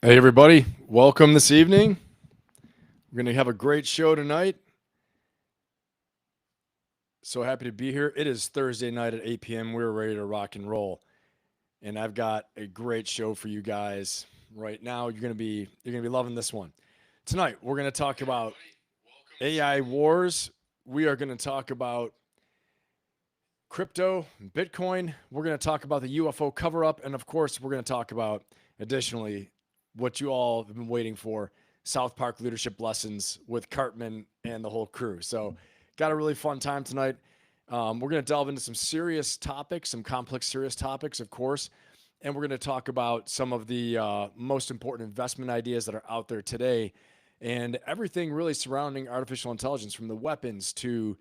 Hey, everybody. Welcome this evening. We're going to have a great show tonight. So happy to be here. It is Thursday night at 8 p.m. We're ready to rock and roll. And I've got a great show for you guys right now. You're going to be loving this one. Tonight, we're going to talk about AI wars. We are going to talk about crypto, Bitcoin. We're going to talk about the UFO cover up. And of course, we're going to talk about, additionally, what you all have been waiting for, South Park leadership lessons with Cartman and the whole crew. So got a really fun time tonight. We're going to delve into some serious topics, some complex, serious topics, of course. And we're going to talk about some of the most important investment ideas that are out there today and everything really surrounding artificial intelligence, from the weapons to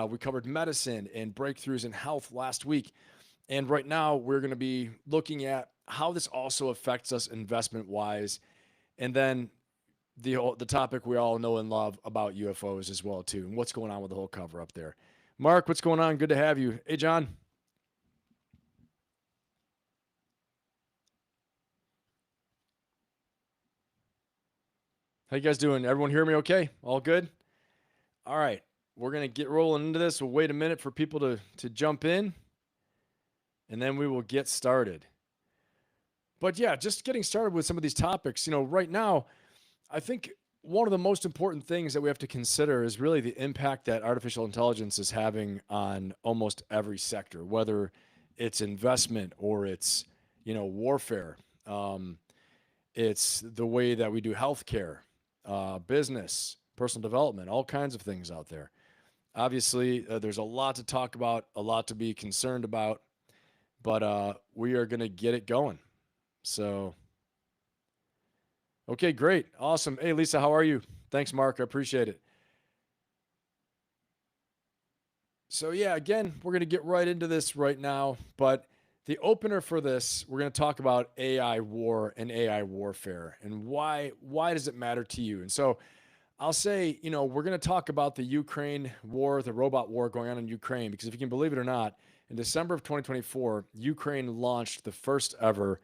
we covered medicine and breakthroughs in health last week. And right now we're going to be looking at how this also affects us investment-wise. And then the topic we all know and love about UFOs as well, too, and what's going on with the whole cover up there. Mark, what's going on? Good to have you. Hey, John. How you guys doing? Everyone hear me okay? All good? All right. We're going to get rolling into this. We'll wait a minute for people to jump in, and then we will get started. But yeah, just getting started with some of these topics. Right now, I think one of the most important things that we have to consider is really the impact that artificial intelligence is having on almost every sector, whether it's investment or it's, warfare. It's the way that we do healthcare, business, personal development, all kinds of things out there. Obviously, there's a lot to talk about, a lot to be concerned about, but we are going to get it going. So, okay, great. Awesome. Hey, Lisa, how are you? Thanks, Mark. I appreciate it. So, yeah, again, we're going to get right into this right now. But the opener for this, we're going to talk about AI war and AI warfare and why does it matter to you? And so I'll say, we're going to talk about the Ukraine war, the robot war going on in Ukraine, because if you can believe it or not, in December of 2024, Ukraine launched the first ever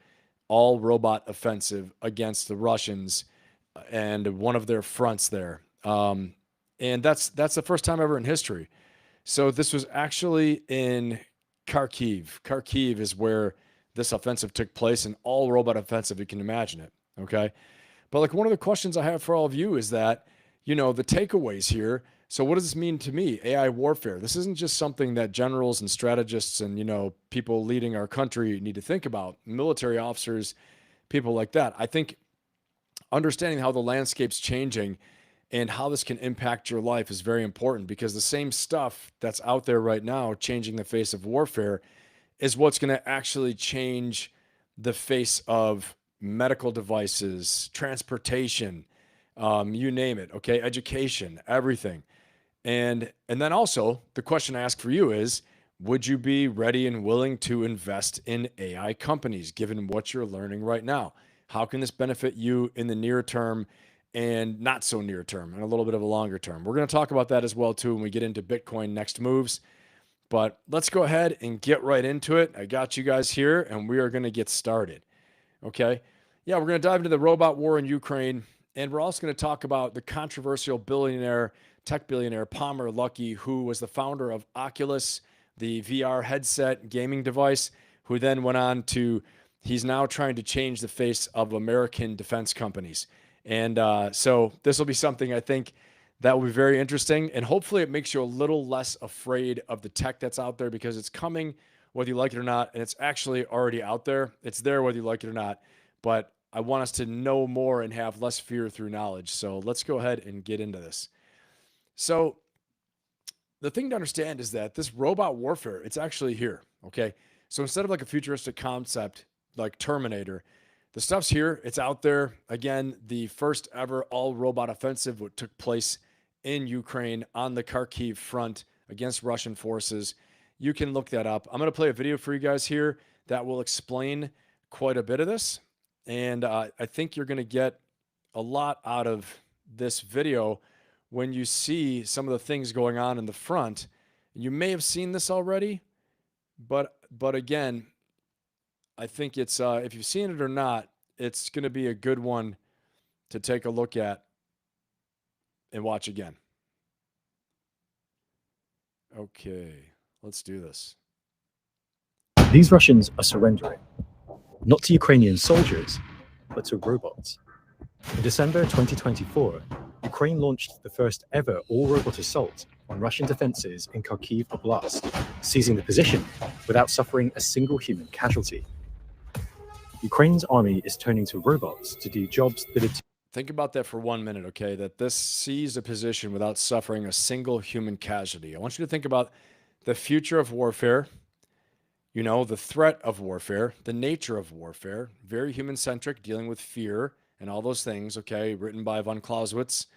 all robot offensive against the Russians and one of their fronts there. And that's the first time ever in history. So this was actually in Kharkiv. Kharkiv is where this offensive took place, an all robot offensive. You can imagine it. Okay. But like, one of the questions I have for all of you is that, the takeaways here. So what does this mean to me? AI warfare. This isn't just something that generals and strategists and, people leading our country need to think about, military officers, people like that. I think understanding how the landscape's changing and how this can impact your life is very important, because the same stuff that's out there right now changing the face of warfare is what's going to actually change the face of medical devices, transportation, you name it, okay, education, everything. And then also the question I ask for you is, would you be ready and willing to invest in AI companies given what you're learning right now? How can this benefit you in the near term and not so near term and a little bit of a longer term? We're going to talk about that as well too when we get into Bitcoin next moves. But let's go ahead and get right into it. I got you guys here and we are going to get started. Okay. Yeah, we're going to dive into the robot war in Ukraine. And we're also going to talk about the controversial tech billionaire, Palmer Luckey, who was the founder of Oculus, the VR headset gaming device, who then went on to, he's now trying to change the face of American defense companies. And so this will be something I think that will be very interesting. And hopefully it makes you a little less afraid of the tech that's out there, because it's coming whether you like it or not. And it's actually already out there. It's there whether you like it or not. But I want us to know more and have less fear through knowledge. So let's go ahead and get into this. So the thing to understand is that this robot warfare, it's actually here. Okay. So instead of like a futuristic concept like Terminator, the stuff's here. It's out there. Again, the first ever all robot offensive took place in Ukraine on the Kharkiv front against Russian forces. You can look that up. I'm going to play a video for you guys here that will explain quite a bit of this. And I think you're going to get a lot out of this video when you see some of the things going on in the front. You may have seen this already, but again, I think it's if you've seen it or not, it's going to be a good one to take a look at and watch again. Okay, let's do this. These Russians are surrendering, not to Ukrainian soldiers, but to robots. In December 2024, Ukraine launched the first ever all-robot assault on Russian defenses in Kharkiv Oblast, seizing the position without suffering a single human casualty. Ukraine's army is turning to robots to do jobs that are... Think about that for 1 minute, okay? That this seized a position without suffering a single human casualty. I want you to think about the future of warfare, you know, the threat of warfare, the nature of warfare, very human-centric, dealing with fear and all those things, okay? Written by von Clausewitz,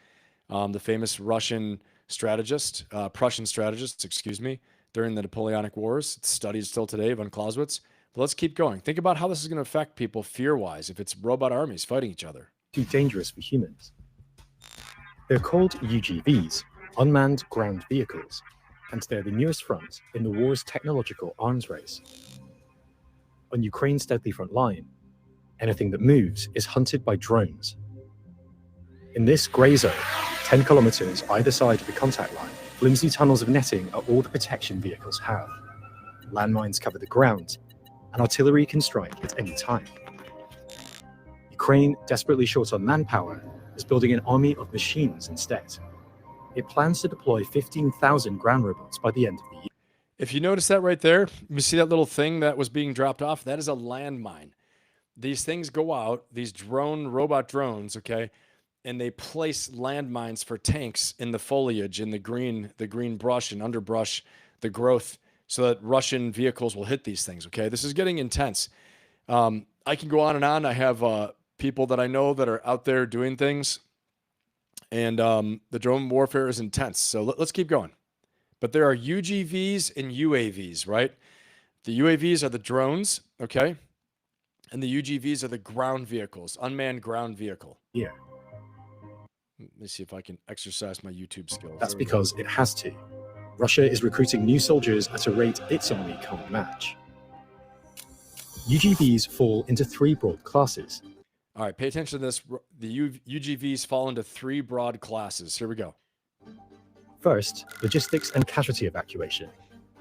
the famous Russian strategist, Prussian strategist, excuse me, during the Napoleonic Wars. It's studied still today, von Clausewitz. But let's keep going. Think about how this is going to affect people fear-wise if it's robot armies fighting each other. Too dangerous for humans. They're called UGVs, unmanned ground vehicles, and they're the newest front in the war's technological arms race. On Ukraine's deadly front line, anything that moves is hunted by drones. In this grey zone, 10 kilometers either side of the contact line, flimsy tunnels of netting are all the protection vehicles have. Landmines cover the ground, and artillery can strike at any time. Ukraine, desperately short on manpower, is building an army of machines instead. It plans to deploy 15,000 ground robots by the end of the year. If you notice that right there, you see that little thing that was being dropped off? That is a landmine. These things go out, these robot drones, okay, and they place landmines for tanks in the foliage, in the green brush and underbrush, the growth, so that Russian vehicles will hit these things, okay? This is getting intense. I can go on and on. I have people that I know that are out there doing things, and the drone warfare is intense. So let's keep going. But there are UGVs and UAVs, right? The UAVs are the drones, okay? And the UGVs are the ground vehicles, unmanned ground vehicle. Yeah. Let me see if I can exercise my YouTube skills. That's because it has to. Russia is recruiting new soldiers at a rate its army can't match. UGVs fall into 3 broad classes. All right, pay attention to this. The UGVs fall into 3 broad classes. Here we go. First, logistics and casualty evacuation,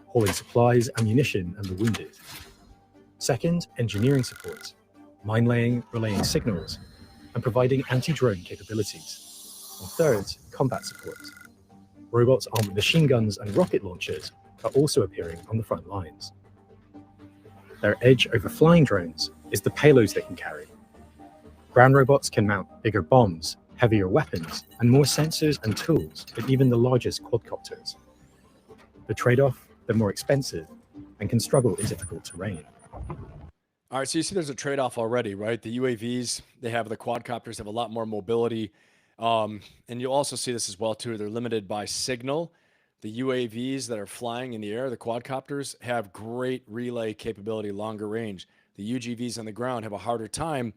hauling supplies, ammunition, and the wounded. Second, engineering support, mine laying, relaying signals, and providing anti-drone capabilities. And third, combat support. Robots armed with machine guns and rocket launchers are also appearing on the front lines. Their edge over flying drones is the payloads they can carry. Ground robots can mount bigger bombs, heavier weapons, and more sensors and tools than even the largest quadcopters. The trade-off, they're more expensive and can struggle in difficult terrain. All right, so you see there's a trade-off already, right? The UAVs, the quadcopters have a lot more mobility. And you'll also see this as well, too. They're limited by signal. The UAVs that are flying in the air, the quadcopters, have great relay capability, longer range. The UGVs on the ground have a harder time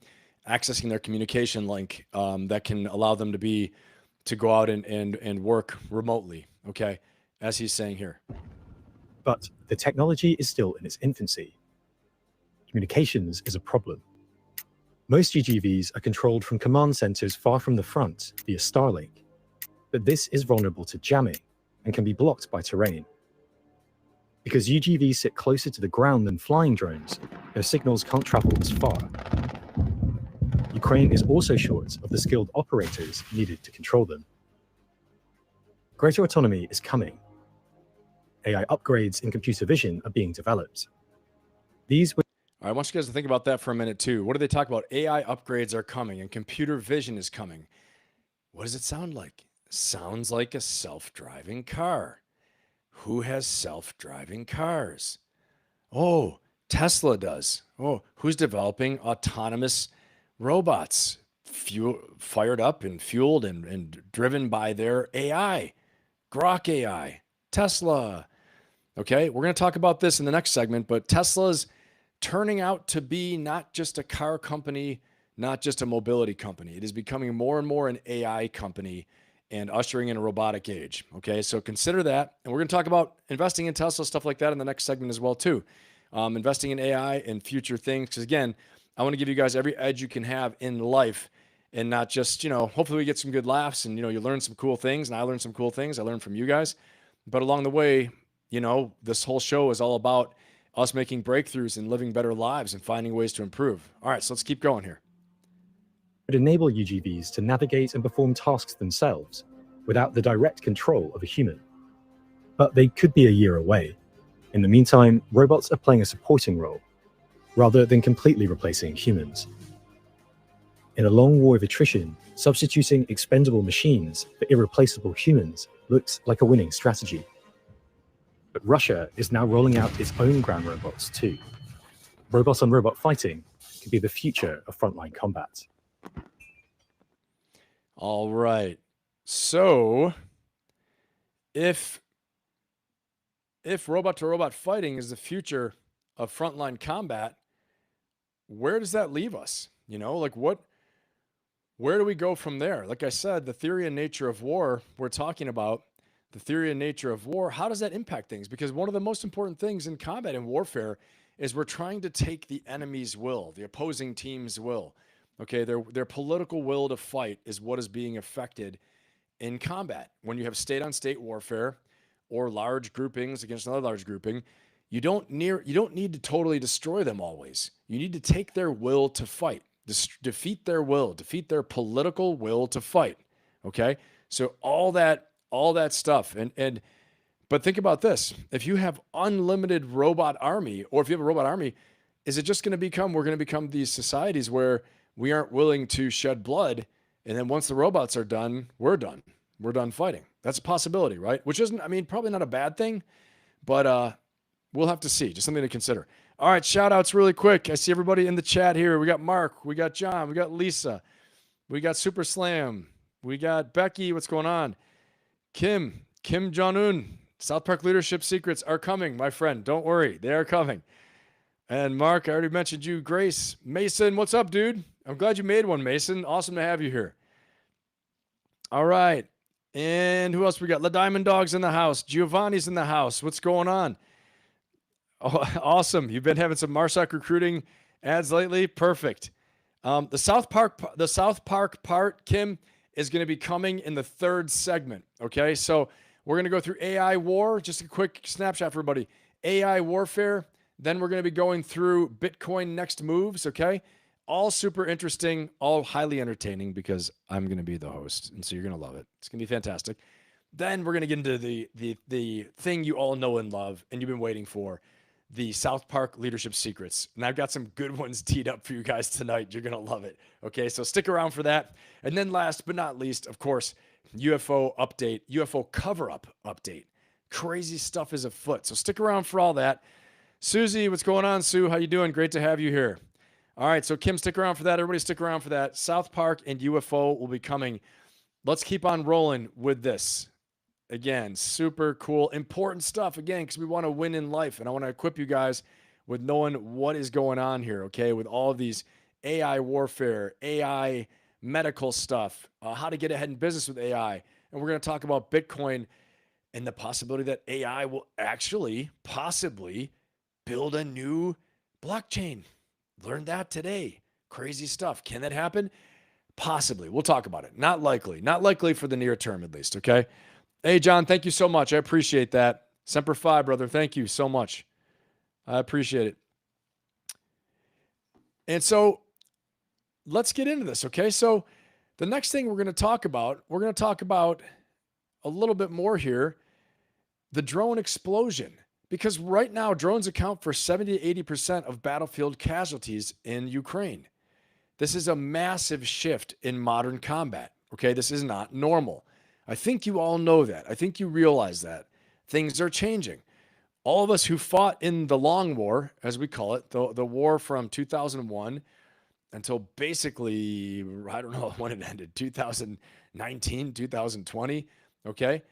accessing their communication link that can allow them to go out and work remotely, okay, as he's saying here. But the technology is still in its infancy. Communications is a problem. Most UGVs are controlled from command centers far from the front via Starlink, but this is vulnerable to jamming and can be blocked by terrain. Because UGVs sit closer to the ground than flying drones, their signals can't travel as far. Ukraine is also short of the skilled operators needed to control them. Greater autonomy is coming. AI upgrades in computer vision are being developed. These would... All right, I want you guys to think about that for a minute too. What do they talk about? AI upgrades are coming and computer vision is coming. What does it sound like? Sounds like a self-driving car. Who has self-driving cars? Oh, Tesla does. Oh, who's developing autonomous robots fired up and fueled and driven by their AI? Grok AI, Tesla. Okay, we're going to talk about this in the next segment, but Tesla's turning out to be not just a car company, not just a mobility company. It is becoming more and more an AI company and ushering in a robotic age. Okay, so consider that. And we're going to talk about investing in Tesla, stuff like that in the next segment as well too. Investing in AI and future things. Because again, I want to give you guys every edge you can have in life, and not just, hopefully we get some good laughs and, you learn some cool things, and I learned some cool things. I learned from you guys. But along the way, this whole show is all about us making breakthroughs and living better lives and finding ways to improve. All right, so let's keep going here. Would enable UGVs to navigate and perform tasks themselves without the direct control of a human. But they could be a year away. In the meantime, robots are playing a supporting role, rather than completely replacing humans. In a long war of attrition, substituting expendable machines for irreplaceable humans looks like a winning strategy. But Russia is now rolling out its own ground robots too. Robot-on-robot fighting could be the future of frontline combat. All right. So if robot-to-robot fighting is the future of frontline combat, where does that leave us? Where do we go from there? Like I said, the theory and nature of war, we're talking about the theory and nature of war. How does that impact things? Because one of the most important things in combat and warfare is we're trying to take the enemy's will, the opposing team's will. Okay, their political will to fight is what is being affected in combat. When you have state-on-state warfare or large groupings against another large grouping, you don't need to totally destroy them always. You need to take their will to fight, defeat their will, defeat their political will to fight. Okay, so all that stuff, but think about this: if you have unlimited robot army, or if you have a robot army, is it just going to become we're going to become these societies where we aren't willing to shed blood, and then once the robots are done, we're done fighting? That's a possibility, right? Which isn't, probably not a bad thing, but we'll have to see. Just something to consider. All right, shout outs really quick. I see everybody in the chat here. We got Mark, we got John, we got Lisa, we got Super Slam, we got Becky. What's going on? Kim Jong-un. South Park leadership secrets are coming, my friend. Don't worry, they are coming. And Mark, I already mentioned you. Grace, Mason, what's up, dude? I'm glad you made one, Mason. Awesome to have you here. All right. And who else we got? La Diamond Dog's in the house. Giovanni's in the house. What's going on? Oh, awesome. You've been having some Marsoc recruiting ads lately. Perfect. The South Park part, Kim, is going to be coming in the third segment. Okay. So we're going to go through AI war. Just a quick snapshot for everybody. AI warfare. Then we're going to be going through Bitcoin next moves. Okay. All super interesting, all highly entertaining, because I'm going to be the host. And so you're going to love it. It's going to be fantastic. Then we're going to get into the thing you all know and love, and you've been waiting for, the South Park leadership secrets. And I've got some good ones teed up for you guys tonight. You're going to love it. Okay, so stick around for that. And then last but not least, of course, UFO update, UFO cover-up update. Crazy stuff is afoot. So stick around for all that. Susie, what's going on, Sue? How you doing? Great to have you here. All right, so Kim, stick around for that. Everybody stick around for that. South Park and UFO will be coming. Let's keep on rolling with this. Again, super cool, important stuff, again, because we want to win in life, and I want to equip you guys with knowing what is going on here, okay, with all of these AI warfare, AI medical stuff, how to get ahead in business with AI. And we're going to talk about Bitcoin and the possibility that AI will actually possibly build a new blockchain. Learned that today. Crazy stuff. Can that happen? Possibly. We'll talk about it. Not likely. Not likely for the near term, at least. Okay. Hey, John, thank you so much. I appreciate that. Semper Fi, brother. Thank you so much. I appreciate it. And so let's get into this. Okay. So the next thing we're going to talk about a little bit more here, the drone explosion. Because right now, drones account for 70 to 80% of battlefield casualties in Ukraine. This is a massive shift in modern combat. Okay, this is not normal. I think you all know that. I think you realize that. Things are changing. All of us who fought in the long war, as we call it, the war from 2001 until basically, I don't know when it ended, 2019, 2020, okay?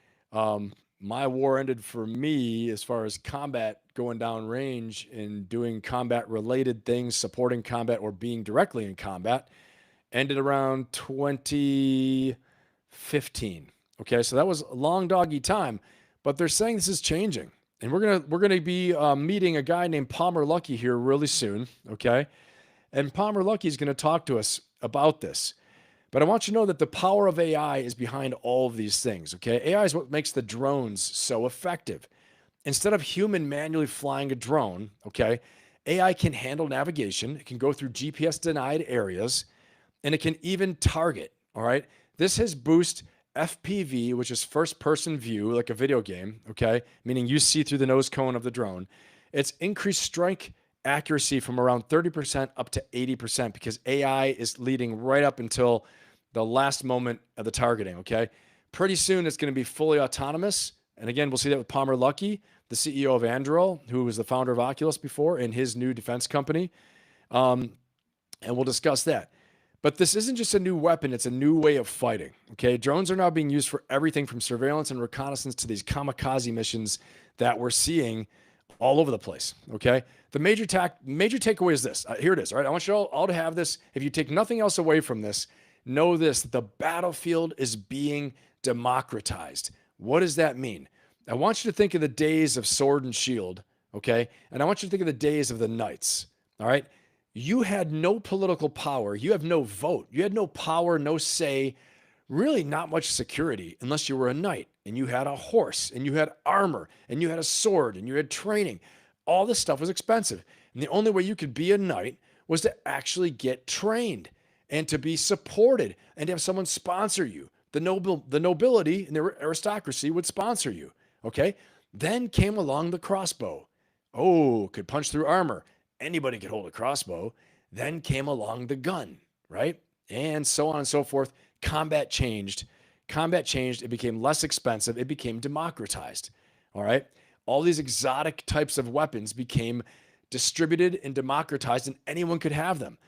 My war ended for me, as far as combat, going down range and doing combat related things, supporting combat or being directly in combat, ended around 2015. Okay, so that was a long doggy time, but they're saying this is changing, and we're gonna be meeting a guy named Palmer Luckey here really soon. Okay, And Palmer Luckey is going to talk to us about this. But I want you to know that the power of AI is behind all of these things, okay? AI is what makes the drones so effective. Instead of human manually flying a drone, okay, AI can handle navigation, it can go through GPS denied areas, and it can even target, all right? This has boosted FPV, which is first person view, like a video game, okay? Meaning you see through the nose cone of the drone. It's increased strike accuracy from around 30% up to 80% because AI is leading right up until the last moment of the targeting, okay? Pretty soon it's going to be fully autonomous. And again, we'll see that with Palmer Luckey, the CEO of Anduril, who was the founder of Oculus before, and his new defense company. And we'll discuss that. But this isn't just a new weapon, it's a new way of fighting, okay? Drones are now being used for everything from surveillance and reconnaissance to these kamikaze missions that we're seeing all over the place, okay? The major takeaway is this. Here it is, all right? I want you all to have this. If you take nothing else away from this, know this: the battlefield is being democratized. What does that mean? I want you to think of the days of sword and shield, okay? And I want you to think of the days of the knights, all right? You had no political power. You have no vote. You had no power, no say, really not much security unless you were a knight and you had a horse and you had armor and you had a sword and you had training. All this stuff was expensive. And the only way you could be a knight was to actually get trained and to be supported and to have someone sponsor you. The nobility and the aristocracy would sponsor you, okay? Then came along the crossbow. Oh, could punch through armor. Anybody could hold a crossbow. Then came along the gun, right? And so on and so forth. Combat changed. It became less expensive. It became democratized, all right? All these exotic types of weapons became distributed and democratized, and anyone could have them.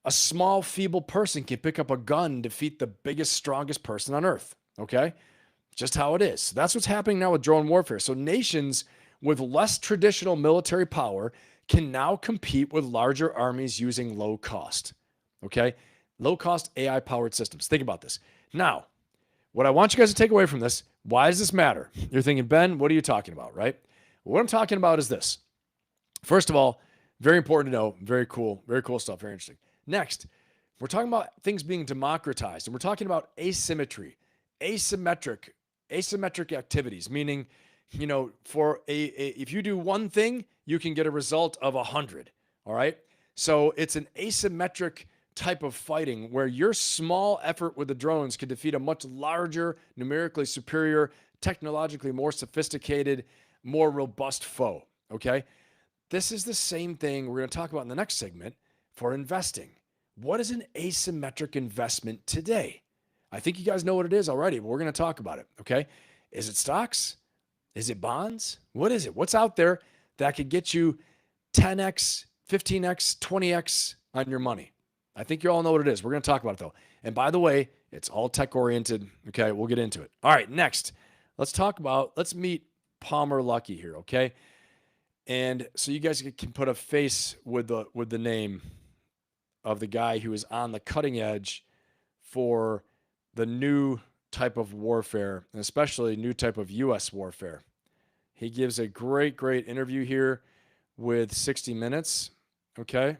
A small, feeble person can pick up a gun and defeat the biggest, strongest person on earth, okay? Just how it is. So that's what's happening now with drone warfare. So nations with less traditional military power can now compete with larger armies using low cost, okay? Low cost AI powered systems. Think about this. Now, what I want you guys to take away from this, why does this matter? You're thinking, Ben, what are you talking about, right? What I'm talking about is this. First of all, very important to know, very cool stuff, very interesting. Next, we're talking about things being democratized, and we're talking about asymmetry, asymmetric activities, meaning, you know, for if you do one thing, you can get a result of 100, all right? So it's an asymmetric type of fighting where your small effort with the drones could defeat a much larger, numerically superior, technologically more sophisticated, more robust foe, okay? This is the same thing we're going to talk about in the next segment for investing. What is an asymmetric investment today? I think you guys know what it is already, but we're going to talk about it, okay? Is it stocks? Is it bonds? What is it? What's out there that could get you 10x, 15x, 20x on your money? I think you all know what it is. We're going to talk about it though. And by the way, it's all tech oriented. Okay, we'll get into it. All right, next, let's meet Palmer Luckey here, okay? And so you guys can put a face with the name of the guy who is on the cutting edge for the new type of warfare, and especially new type of U.S. warfare. He gives a great interview here with 60 Minutes, okay?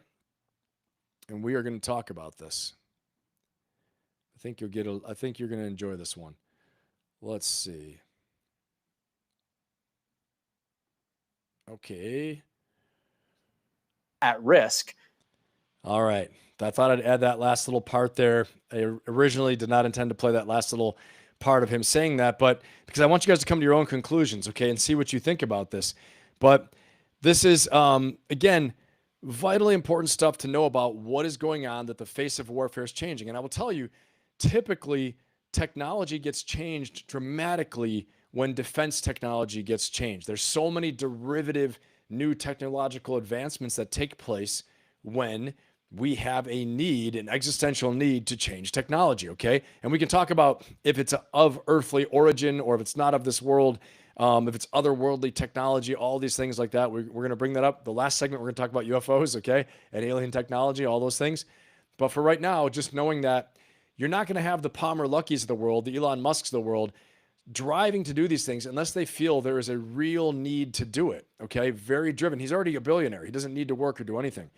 And we are going to talk about this. I think you're going to enjoy this one. Let's see. Okay. At risk. All right. I thought I'd add that last little part there. I originally did not intend to play that last little part of him saying that, but because I want you guys to come to your own conclusions, okay, and see what you think about this. But this is, again, vitally important stuff to know about what is going on, that the face of warfare is changing. And I will tell you, typically, technology gets changed dramatically when defense technology gets changed. There's so many derivative new technological advancements that take place when we have a need, an existential need to change technology, okay? And we can talk about if it's of earthly origin or if it's not of this world, if it's otherworldly technology, all these things like that. We're going to bring that up. The last segment, we're going to talk about UFOs, okay? And alien technology, all those things. But for right now, just knowing that you're not going to have the Palmer Luckeys of the world, the Elon Musks of the world, driving to do these things unless they feel there is a real need to do it, okay? Very driven. He's already a billionaire. He doesn't need to work or do anything.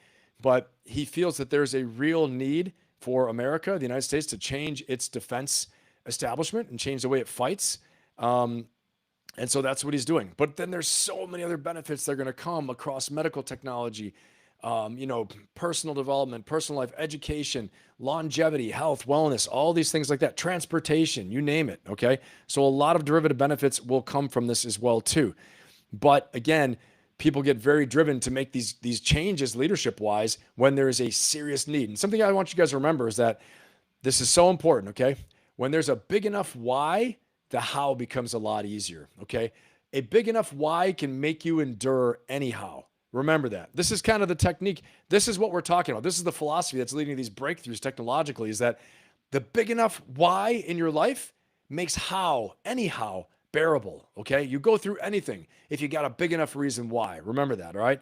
but he feels that there's a real need for America, the United States, to change its defense establishment and change the way it fights. And so that's what he's doing. But then there's so many other benefits that are going to come across medical technology, personal development, personal life, education, longevity, health, wellness, all these things like that, transportation, you name it. Okay. So a lot of derivative benefits will come from this as well too. But again, people get very driven to make these changes leadership wise when there is a serious need. And something I want you guys to remember is that this is so important. Okay. When there's a big enough why, the how becomes a lot easier. Okay. A big enough why can make you endure anyhow. Remember that. This is kind of the technique. This is what we're talking about. This is the philosophy that's leading to these breakthroughs technologically, is that the big enough why in your life makes how, anyhow, bearable. Okay. You go through anything if you got a big enough reason why. Remember that. All right.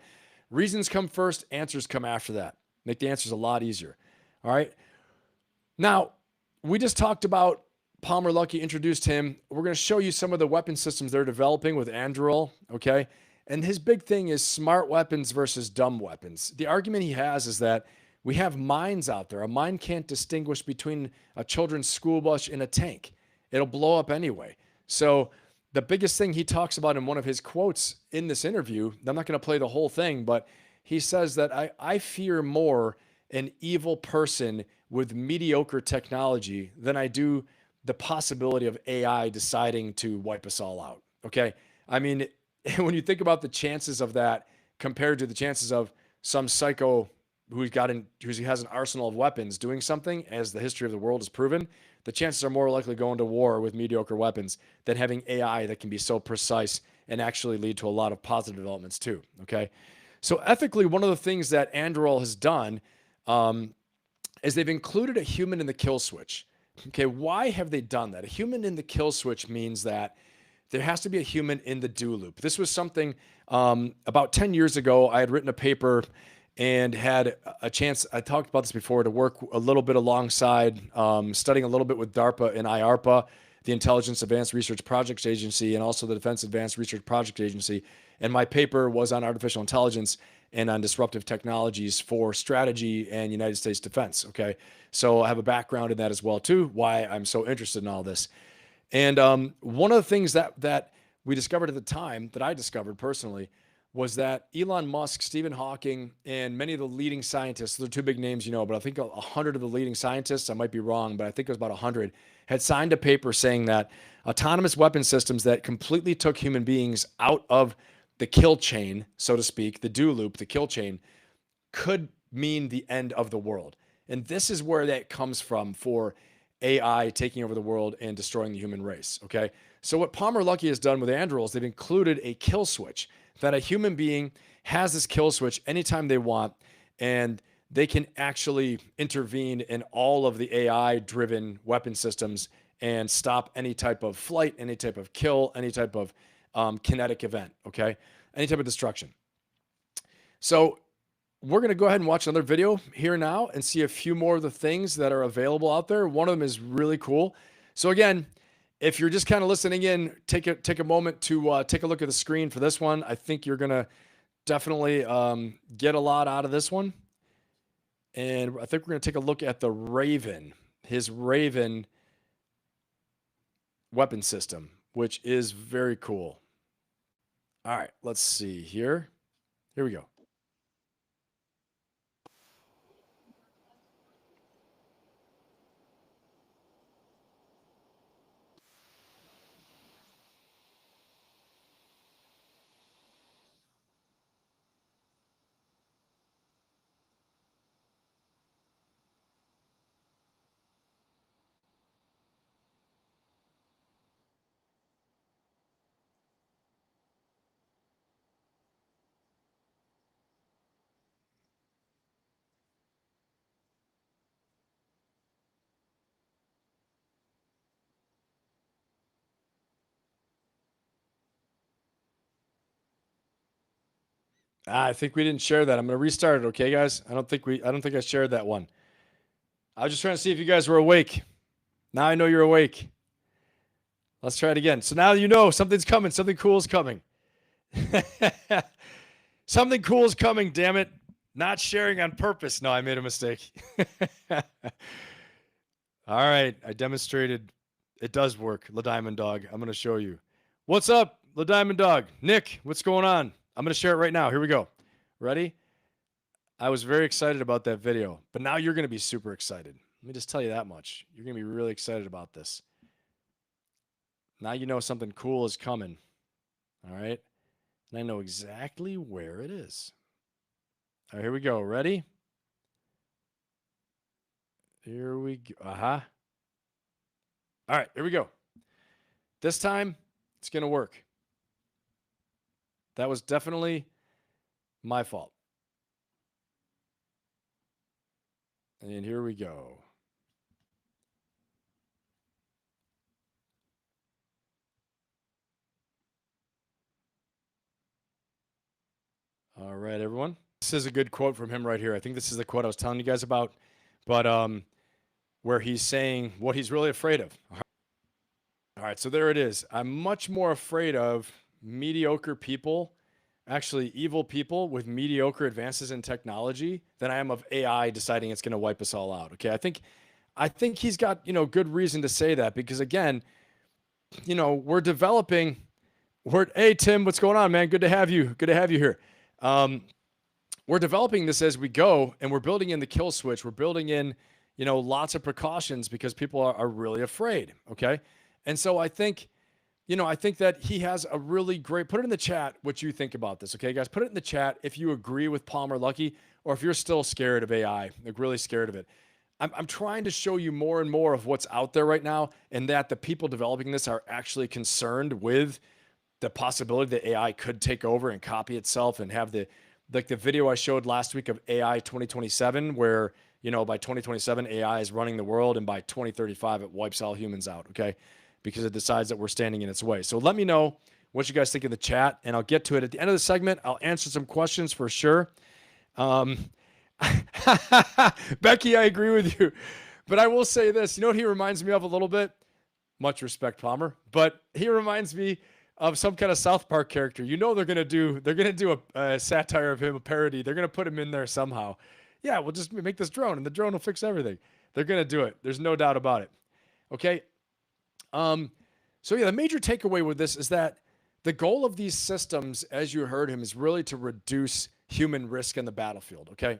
Reasons come first, answers come after that. Make the answers a lot easier. All right. Now, we just talked about Palmer Luckey, introduced him. We're going to show you some of the weapon systems they're developing with Anduril, okay? And his big thing is smart weapons versus dumb weapons. The argument he has is that we have mines out there. A mine can't distinguish between a children's school bus and a tank. It'll blow up anyway. So the biggest thing he talks about in one of his quotes in this interview, I'm not going to play the whole thing, but he says that I fear more an evil person with mediocre technology than I do the possibility of AI deciding to wipe us all out. Okay. I mean, when you think about the chances of that compared to the chances of some psycho who has an arsenal of weapons doing something, as the history of the world has proven, the chances are more likely going to war with mediocre weapons than having AI that can be so precise and actually lead to a lot of positive developments too. Okay. So ethically, one of the things that Anduril has done is they've included a human in the kill switch. Okay, why have they done that? A human in the kill switch means that there has to be a human in the do loop. This was something about 10 years ago. I had written a paper and had a chance, I talked about this before, to work a little bit alongside, studying a little bit with DARPA and IARPA, the Intelligence Advanced Research Projects Agency, and also the Defense Advanced Research Project Agency. And my paper was on artificial intelligence and on disruptive technologies for strategy and United States defense. Okay. So I have a background in that as well too, why I'm so interested in all this. And one of the things that we discovered at the time, that I discovered personally, was that Elon Musk, Stephen Hawking, and many of the leading scientists, they're two big names, but I think 100 of the leading scientists, I might be wrong, but I think it was about 100, had signed a paper saying that autonomous weapon systems that completely took human beings out of the kill chain, so to speak, the do loop, the kill chain, could mean the end of the world. And this is where that comes from for AI taking over the world and destroying the human race. Okay. So what Palmer Luckey has done with Anduril is they've included a kill switch, that a human being has this kill switch anytime they want, and they can actually intervene in all of the AI driven weapon systems and stop any type of flight, any type of kill, any type of kinetic event. Okay. Any type of destruction. So we're going to go ahead and watch another video here now and see a few more of the things that are available out there. One of them is really cool. So again, if you're just kind of listening in, take a moment to take a look at the screen for this one. I think you're going to definitely get a lot out of this one. And I think we're going to take a look at the Raven, his Raven weapon system, which is very cool. All right, let's see here. Here we go. I think we didn't share that. I'm going to restart it. Okay, guys. I don't think I shared that one. I was just trying to see if you guys were awake. Now I know you're awake. Let's try it again. So now you know something's coming. Something cool is coming. Something cool is coming, damn it. Not sharing on purpose. No, I made a mistake. All right. I demonstrated it does work. La Diamond Dog. I'm going to show you. What's up, La Diamond Dog? Nick, what's going on? I'm going to share it right now. Here we go. Ready? I was very excited about that video, but now you're going to be super excited. Let me just tell you that much. You're going to be really excited about this. Now you know something cool is coming. All right. And I know exactly where it is. All right, here we go. Ready? Here we go. All right, here we go. This time, it's going to work. That was definitely my fault. And here we go. All right, everyone. This is a good quote from him right here. I think this is the quote I was telling you guys about, but where he's saying what he's really afraid of. All right, so there it is. I'm much more afraid of mediocre people, actually evil people with mediocre advances in technology, than I am of AI deciding it's going to wipe us all out. Okay, I think he's got good reason to say that, because again, we're developing. Hey Tim, what's going on, man? Good to have you. Good to have you here. We're developing this as we go, and we're building in the kill switch. We're building in, lots of precautions because people are really afraid. Okay. And so I think that he has a really great, put it in the chat what you think about this. Okay, guys, put it in the chat if you agree with Palmer Luckey, or if you're still scared of AI, like really scared of it. I'm trying to show you more and more of what's out there right now, and that the people developing this are actually concerned with the possibility that AI could take over and copy itself and have the video I showed last week of AI 2027, where, by 2027, AI is running the world, and by 2035, it wipes all humans out. Okay. Because it decides that we're standing in its way. So let me know what you guys think in the chat, and I'll get to it at the end of the segment. I'll answer some questions for sure. Becky, I agree with you, but I will say this. You know what he reminds me of a little bit? Much respect, Palmer, but he reminds me of some kind of South Park character. They're gonna do a satire of him, a parody. They're gonna put him in there somehow. Yeah, we'll just make this drone, and the drone will fix everything. They're gonna do it. There's no doubt about it. Okay. So yeah, the major takeaway with this is that the goal of these systems, as you heard him, is really to reduce human risk in the battlefield. Okay.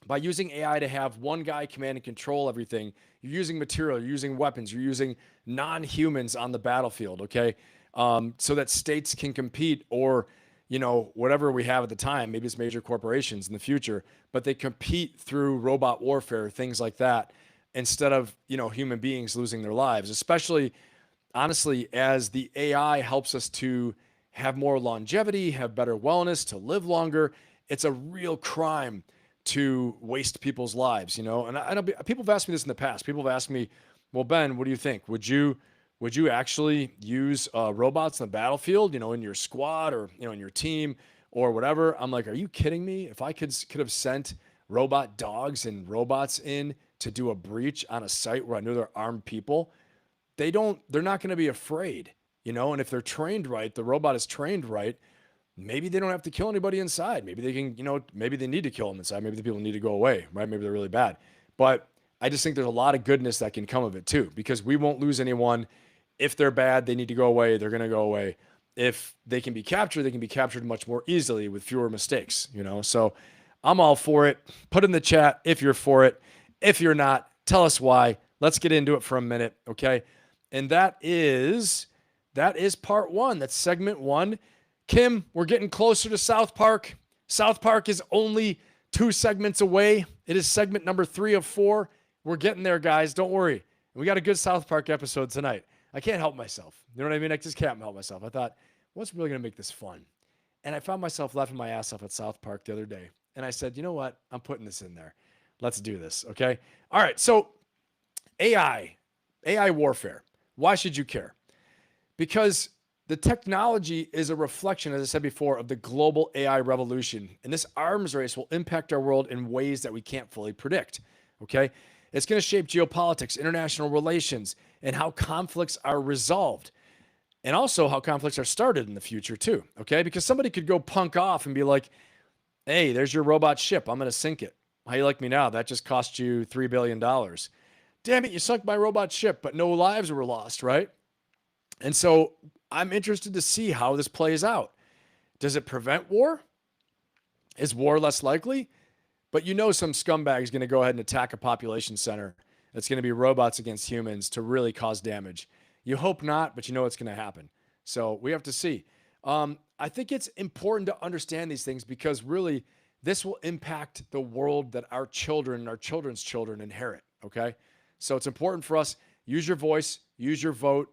By using AI to have one guy command and control everything, you're using material, you're using weapons, you're using non-humans on the battlefield. Okay. So that states can compete, or, whatever we have at the time, maybe it's major corporations in the future, but they compete through robot warfare, things like that, instead of, human beings losing their lives, especially, honestly, as the AI helps us to have more longevity, have better wellness, to live longer. It's a real crime to waste people's lives, and people have asked me this in the past. People have asked me, well, Ben, what do you think? Would you actually use robots on the battlefield, in your squad, or, in your team, or whatever? I'm like, are you kidding me? If I could have sent robot dogs and robots in to do a breach on a site where I knew there are armed people, they're not going to be afraid, and if they're trained right, the robot is trained right, maybe they don't have to kill anybody inside. Maybe they can, maybe they need to kill them inside. Maybe the people need to go away, right? Maybe they're really bad. But I just think there's a lot of goodness that can come of it too, because we won't lose anyone. If they're bad, they need to go away. They're going to go away. If they can be captured much more easily with fewer mistakes, So I'm all for it. Put in the chat if you're for it. If you're not, tell us why. Let's get into it for a minute, okay? And that is part one. That's segment one. Kim, we're getting closer to South Park. South Park is only 2 segments away. It is segment number 3 of 4. We're getting there, guys. Don't worry. We got a good South Park episode tonight. I can't help myself. You know what I mean? I just can't help myself. I thought, what's really going to make this fun? And I found myself laughing my ass off at South Park the other day. And I said, you know what? I'm putting this in there. Let's do this, okay? All right, so AI warfare. Why should you care? Because the technology is a reflection, as I said before, of the global AI revolution. And this arms race will impact our world in ways that we can't fully predict, okay? It's going to shape geopolitics, international relations, and how conflicts are resolved. And also how conflicts are started in the future too, okay? Because somebody could go punk off and be like, Hey, there's your robot ship. I'm going to sink it. How you like me now? That just cost you $3 billion. Damn it, you sunk my robot ship, but no lives were lost, right? And so I'm interested to see how this plays out. Does it prevent war? Is war less likely? But you know some scumbag is going to go ahead and attack a population center. It's going to be robots against humans to really cause damage. You hope not, but you know it's going to happen. So we have to see. I think it's important to understand these things because really this will impact the world that our children and our children's children inherit. Okay. So it's important for us. Use your voice, use your vote,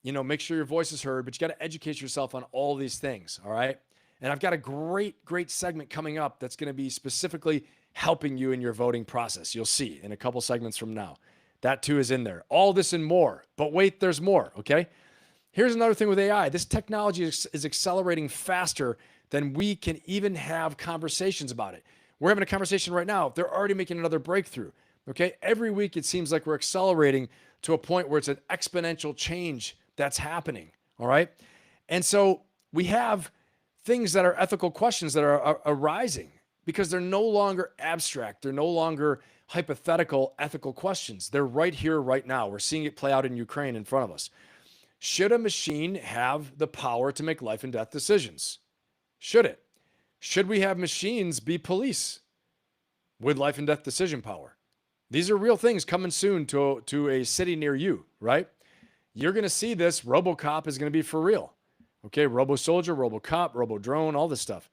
make sure your voice is heard, but you got to educate yourself on all these things. All right. And I've got a great segment coming up that's going to be specifically helping you in your voting process. You'll see in a couple segments from now. That too is in there. All this and more. But wait, there's more. Okay. Here's another thing with AI. This technology is accelerating faster than we can even have conversations about it. We're having a conversation right now. They're already making another breakthrough. Okay. Every week it seems like we're accelerating to a point where it's an exponential change that's happening. All right. And so we have things that are ethical questions that are arising because they're no longer abstract. They're no longer hypothetical ethical questions. They're right here, right now. We're seeing it play out in Ukraine in front of us. Should a machine have the power to make life and death decisions? Should it? Should we have machines be police with life and death decision power? These are real things coming soon to a city near you, right? You're going to see this. RoboCop is going to be for real. Okay, Robo-Soldier, RoboCop, Robo-Drone, all this stuff.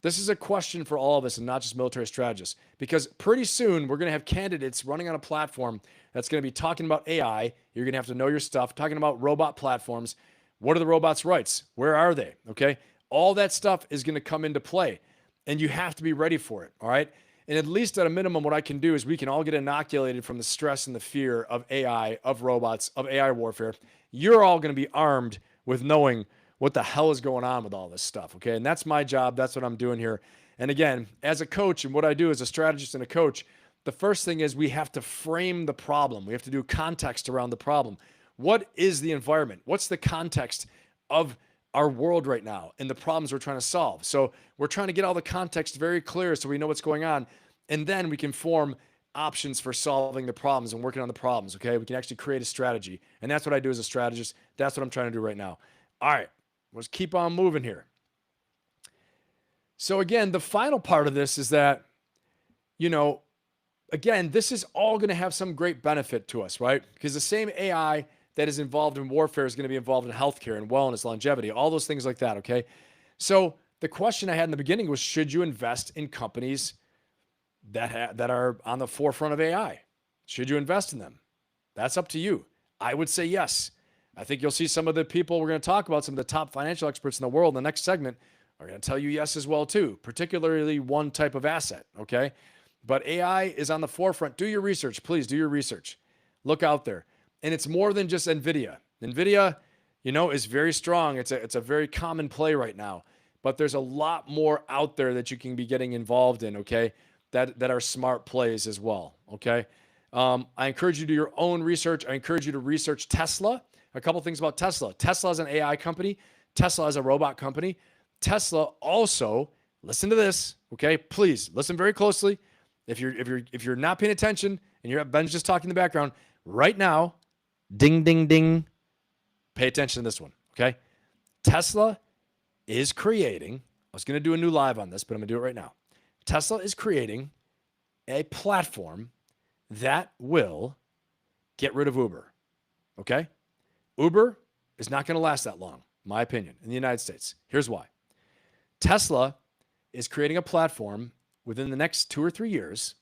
This is a question for all of us and not just military strategists because pretty soon we're going to have candidates running on a platform that's going to be talking about AI. You're going to have to know your stuff, talking about robot platforms. What are the robots' rights? Where are they? Okay, all that stuff is going to come into play and you have to be ready for it, all right? And at least at a minimum, what I can do is we can all get inoculated from the stress and the fear of AI, of robots, of AI warfare. You're all going to be armed with knowing what the hell is going on with all this stuff, okay? And that's my job. That's what I'm doing here. And again, as a coach and what I do as a strategist and a coach, the first thing is we have to frame the problem. We have to do context around the problem. What is the environment? What's the context of our world right now and the problems we're trying to solve? So we're trying to get all the context very clear so we know what's going on. And then we can form options for solving the problems and working on the problems, okay? We can actually create a strategy. And that's what I do as a strategist. That's what I'm trying to do right now. All right. Let's keep on moving here. So again, the final part of this is that, again, this is all going to have some great benefit to us, right? Because the same AI that is involved in warfare is going to be involved in healthcare and wellness, longevity, all those things like that, okay? So the question I had in the beginning was, should you invest in companies that are on the forefront of AI? Should you invest in them? That's up to you. I would say yes. I think you'll see some of the people we're going to talk about, some of the top financial experts in the world in the next segment are going to tell you yes as well too, particularly one type of asset, okay? But AI is on the forefront. Do your research, please do your research. Look out there. And it's more than just NVIDIA. NVIDIA, is very strong. It's a very common play right now, but there's a lot more out there that you can be getting involved in, okay? That are smart plays as well, okay? I encourage you to do your own research. I encourage you to research Tesla. A couple things about Tesla. Tesla is an AI company. Tesla is a robot company. Tesla also, listen to this, okay? Please listen very closely. If you're not paying attention and Ben's just talking in the background right now, ding, ding, ding. Pay attention to this one, okay? Tesla is creating, I was going to do a new live on this, but I'm going to do it right now. Tesla is creating a platform that will get rid of Uber, okay? Uber is not going to last that long, in my opinion, in the United States. Here's why. Tesla is creating a platform within the next 2 or 3 years,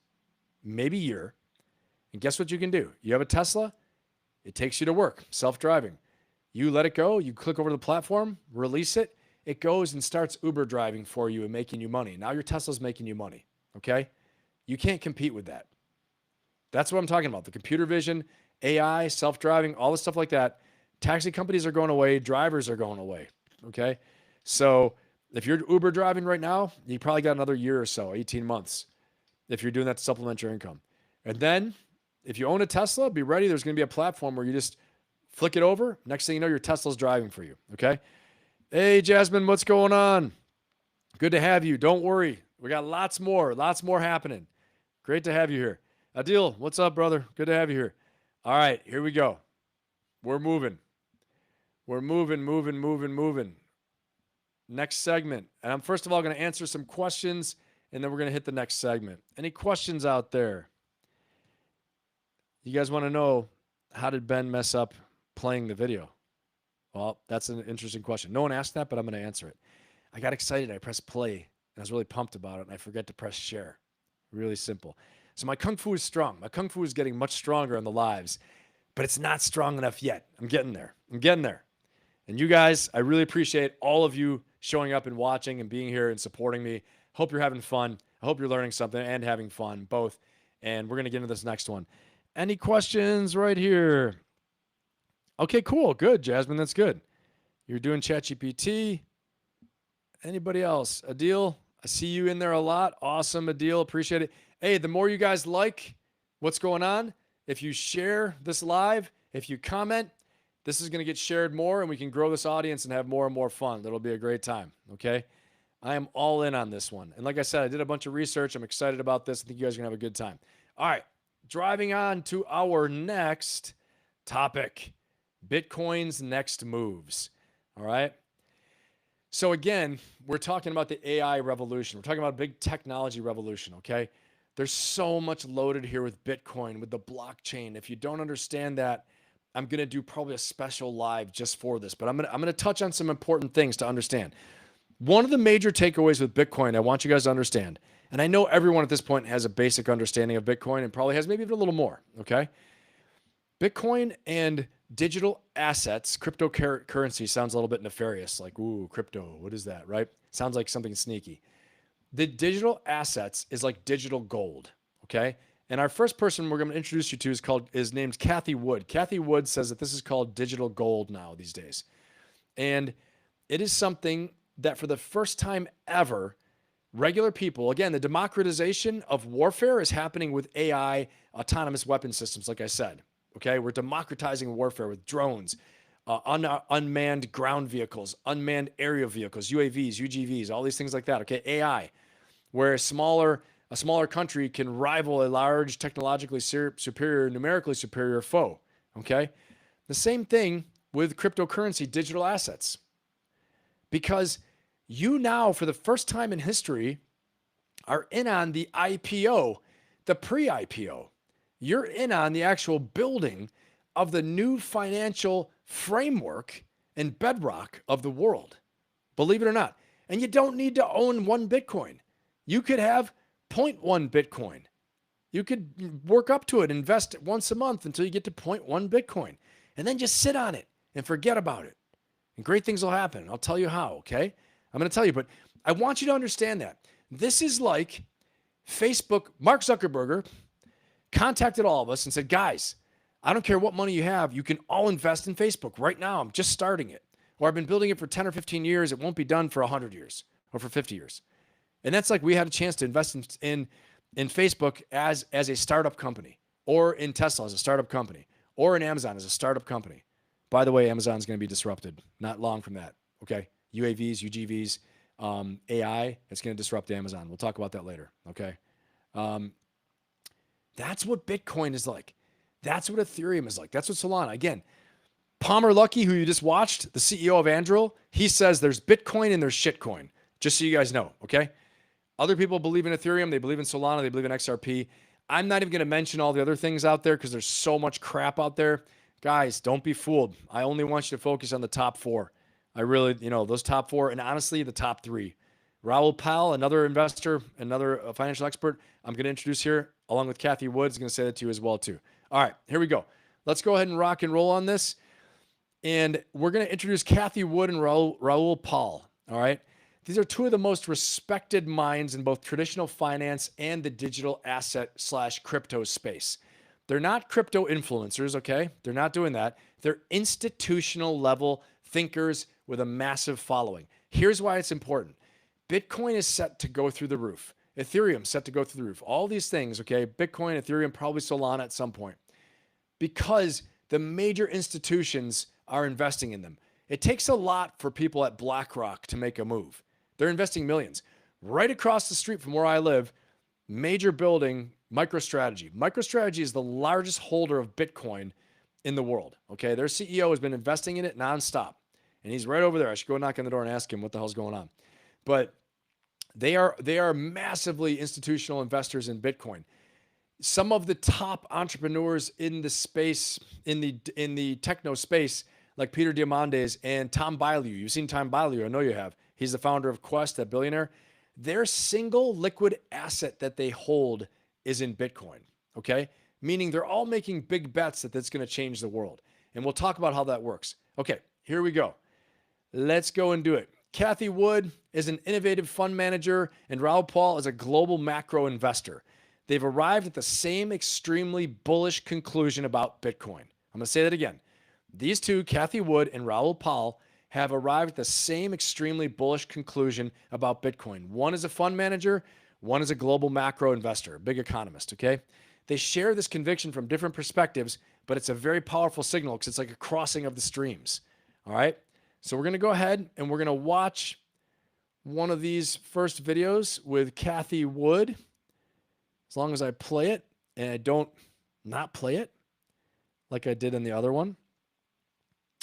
maybe a year. And guess what you can do? You have a Tesla, it takes you to work, self-driving. You let it go, you click over to the platform, release it, it goes and starts Uber driving for you and making you money. Now your Tesla's making you money, okay? You can't compete with that. That's what I'm talking about. The computer vision, AI, self-driving, all the stuff like that. Taxi companies are going away. Drivers are going away. Okay. So if you're Uber driving right now, you probably got another year or so, 18 months, if you're doing that to supplement your income. And then if you own a Tesla, be ready. There's going to be a platform where you just flick it over. Next thing you know, your Tesla's driving for you. Okay. Hey, Jasmine, what's going on? Good to have you. Don't worry. We got lots more happening. Great to have you here. Adil, what's up, brother? Good to have you here. All right, here we go. We're moving. We're moving. Next segment. And I'm first of all going to answer some questions, and then we're going to hit the next segment. Any questions out there? You guys want to know, how did Ben mess up playing the video? Well, that's an interesting question. No one asked that, but I'm going to answer it. I got excited. I pressed play, and I was really pumped about it, and I forget to press share. Really simple. So my Kung Fu is strong. My Kung Fu is getting much stronger on the lives, but it's not strong enough yet. I'm getting there. And you guys, I really appreciate all of you showing up and watching and being here and supporting me. Hope you're having fun. I hope you're learning something and having fun, both. And we're going to get into this next one. Any questions right here? Okay, cool. Good, Jasmine. That's good. You're doing ChatGPT. Anybody else? Adil, I see you in there a lot. Awesome, Adil. Appreciate it. Hey, the more you guys like what's going on, if you share this live, if you comment, this is going to get shared more, and we can grow this audience and have more and more fun. That'll be a great time, okay? I am all in on this one. And like I said, I did a bunch of research. I'm excited about this. I think you guys are going to have a good time. All right, driving on to our next topic, Bitcoin's next moves, all right? So again, we're talking about the AI revolution. We're talking about a big technology revolution, okay? There's so much loaded here with Bitcoin, with the blockchain. If you don't understand that, I'm going to do probably a special live just for this, but I'm going to touch on some important things to understand. One of the major takeaways with Bitcoin, I want you guys to understand, and I know everyone at this point has a basic understanding of Bitcoin and probably has maybe even a little more, okay? Bitcoin and digital assets, cryptocurrency sounds a little bit nefarious, like, ooh, crypto, what is that, right? Sounds like something sneaky. The digital assets is like digital gold, okay? And our first person we're going to introduce you to is named Cathie Wood. Cathie Wood says that this is called digital gold now these days. And it is something that for the first time ever, regular people, again, the democratization of warfare is happening with AI, autonomous weapon systems, like I said. Okay, we're democratizing warfare with drones, unmanned ground vehicles, unmanned aerial vehicles, UAVs, UGVs, all these things like that. Okay, AI, where a smaller country can rival a large, technologically superior, numerically superior foe. Okay, the same thing with cryptocurrency, digital assets, because you now, for the first time in history, are in on the IPO, the pre-IPO. You're in on the actual building of the new financial framework and bedrock of the world. Believe it or not. And you don't need to own one Bitcoin. You could have 0.1 Bitcoin. You could work up to it, invest once a month until you get to 0.1 Bitcoin, and then just sit on it and forget about it. And great things will happen. I'll tell you how, okay? I'm going to tell you, but I want you to understand that. This is like Facebook, Mark Zuckerberg contacted all of us and said, guys, I don't care what money you have, you can all invest in Facebook right now. I'm just starting it. Or I've been building it for 10 or 15 years. It won't be done for 100 years or for 50 years. And that's like we had a chance to invest in Facebook as a startup company, or in Tesla as a startup company, or in Amazon as a startup company. By the way, Amazon's going to be disrupted not long from that. Okay. UAVs, UGVs, AI, it's going to disrupt Amazon. We'll talk about that later. Okay. That's what Bitcoin is like. That's what Ethereum is like. That's what Solana. Again, Palmer Luckey, who you just watched, the CEO of Anduril, he says there's Bitcoin and there's shitcoin, just so you guys know, okay? Other people believe in Ethereum. They believe in Solana. They believe in XRP. I'm not even going to mention all the other things out there because there's so much crap out there. Guys, don't be fooled. I only want you to focus on the top four. I really, those top four, and honestly, the top three. Raoul Pal, another investor, another financial expert, I'm going to introduce here, along with Cathie Wood, is going to say that to you as well, too. All right, here we go. Let's go ahead and rock and roll on this. And we're going to introduce Cathie Wood and Raoul Pal. All right. These are two of the most respected minds in both traditional finance and the digital asset / crypto space. They're not crypto influencers, okay? They're not doing that. They're institutional level thinkers with a massive following. Here's why it's important. Bitcoin is set to go through the roof. Ethereum set to go through the roof. All these things, okay? Bitcoin, Ethereum, probably Solana at some point. Because the major institutions are investing in them. It takes a lot for people at BlackRock to make a move. They're investing millions. right across the street from where I live, major building, MicroStrategy. MicroStrategy is the largest holder of Bitcoin in the world. Okay. Their CEO has been investing in it nonstop. And he's right over there. I should go knock on the door and ask him what the hell's going on. But they are massively institutional investors in Bitcoin. Some of the top entrepreneurs in the space, in the techno space, like Peter Diamandis and Tom Bilyeu. You've seen Tom Bilyeu, I know you have. He's the founder of Quest, that billionaire. Their single liquid asset that they hold is in Bitcoin, okay? Meaning they're all making big bets that that's going to change the world. And we'll talk about how that works. Okay, here we go. Let's go and do it. Cathie Wood is an innovative fund manager, and Raoul Pal is a global macro investor. They've arrived at the same extremely bullish conclusion about Bitcoin. I'm going to say that again. These two, Cathie Wood and Raoul Pal, have arrived at the same extremely bullish conclusion about Bitcoin. One is a fund manager, one is a global macro investor, a big economist, okay? They share this conviction from different perspectives, but it's a very powerful signal because it's like a crossing of the streams, all right? So we're going to go ahead and we're going to watch one of these first videos with Cathie Wood. As long as I play it and I don't not play it like I did in the other one.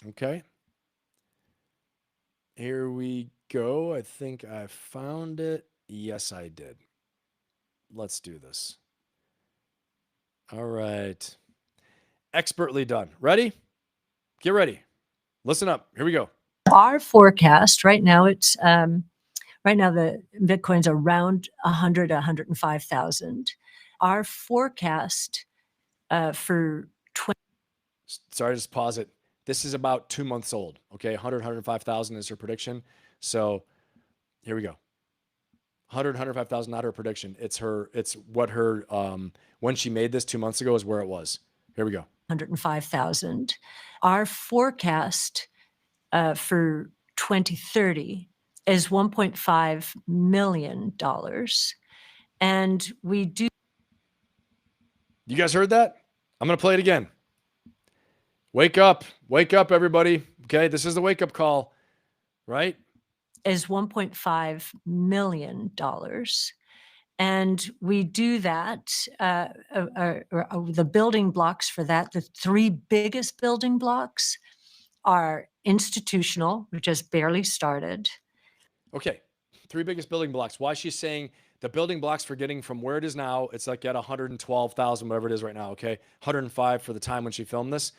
Okay. Here we go. I think I found it. Yes, I did. Let's do this. All right. Expertly done. Ready? Get ready. Listen up. Here we go. Our forecast right now, right now the Bitcoin's around 105,000. Our forecast for sorry, just pause it. This is about 2 months old. Okay, 105,000 is her prediction. So here we go. 105,000, not her prediction. It's what her when she made this 2 months ago is where it was. Here we go. 105,000. Our forecast for 2030 is $1.5 million. And we do. You guys heard that? I'm going to play it again. Wake up, everybody. Okay, this is the wake up call, right? Is $1.5 million. And we do that, the building blocks for that, the three biggest building blocks are institutional, which has barely started. Okay, three biggest building blocks. Why she's saying the building blocks for getting from where it is now, it's like at 112,000, whatever it is right now, okay? 105 for the time when she filmed this.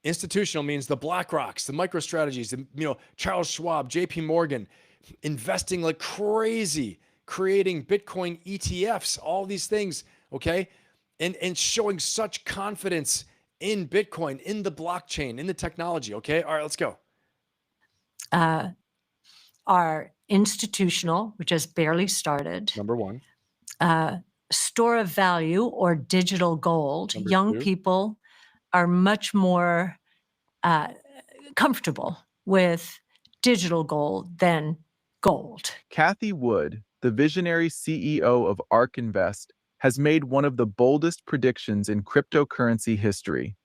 Institutional means the BlackRocks, the MicroStrategies, Charles Schwab, JP Morgan, investing like crazy, creating Bitcoin ETFs, all these things, okay? And showing such confidence in Bitcoin, in the blockchain, in the technology, okay? All right, let's go. Are institutional, which has barely started. Number one. Store of value or digital gold. Number Young two. people are much more comfortable with digital gold than gold. Cathie Wood, the visionary CEO of ARK Invest, has made one of the boldest predictions in cryptocurrency history.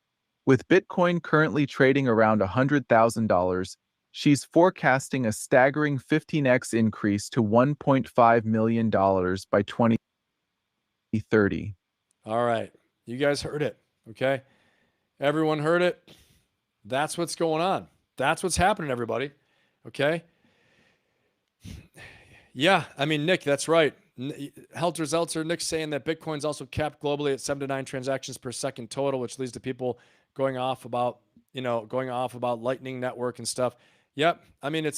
With Bitcoin currently trading around $100,000, she's forecasting a staggering 15x increase to $1.5 million by 2030. All right. You guys heard it, okay? Everyone heard it. That's what's going on. That's what's happening, everybody, okay? Yeah, I mean, Nick, that's right. Helter Zeltzer, Nick's saying that Bitcoin's also capped globally at 7 to 9 transactions per second total, which leads to people going off about Lightning Network and stuff. Yep. I mean,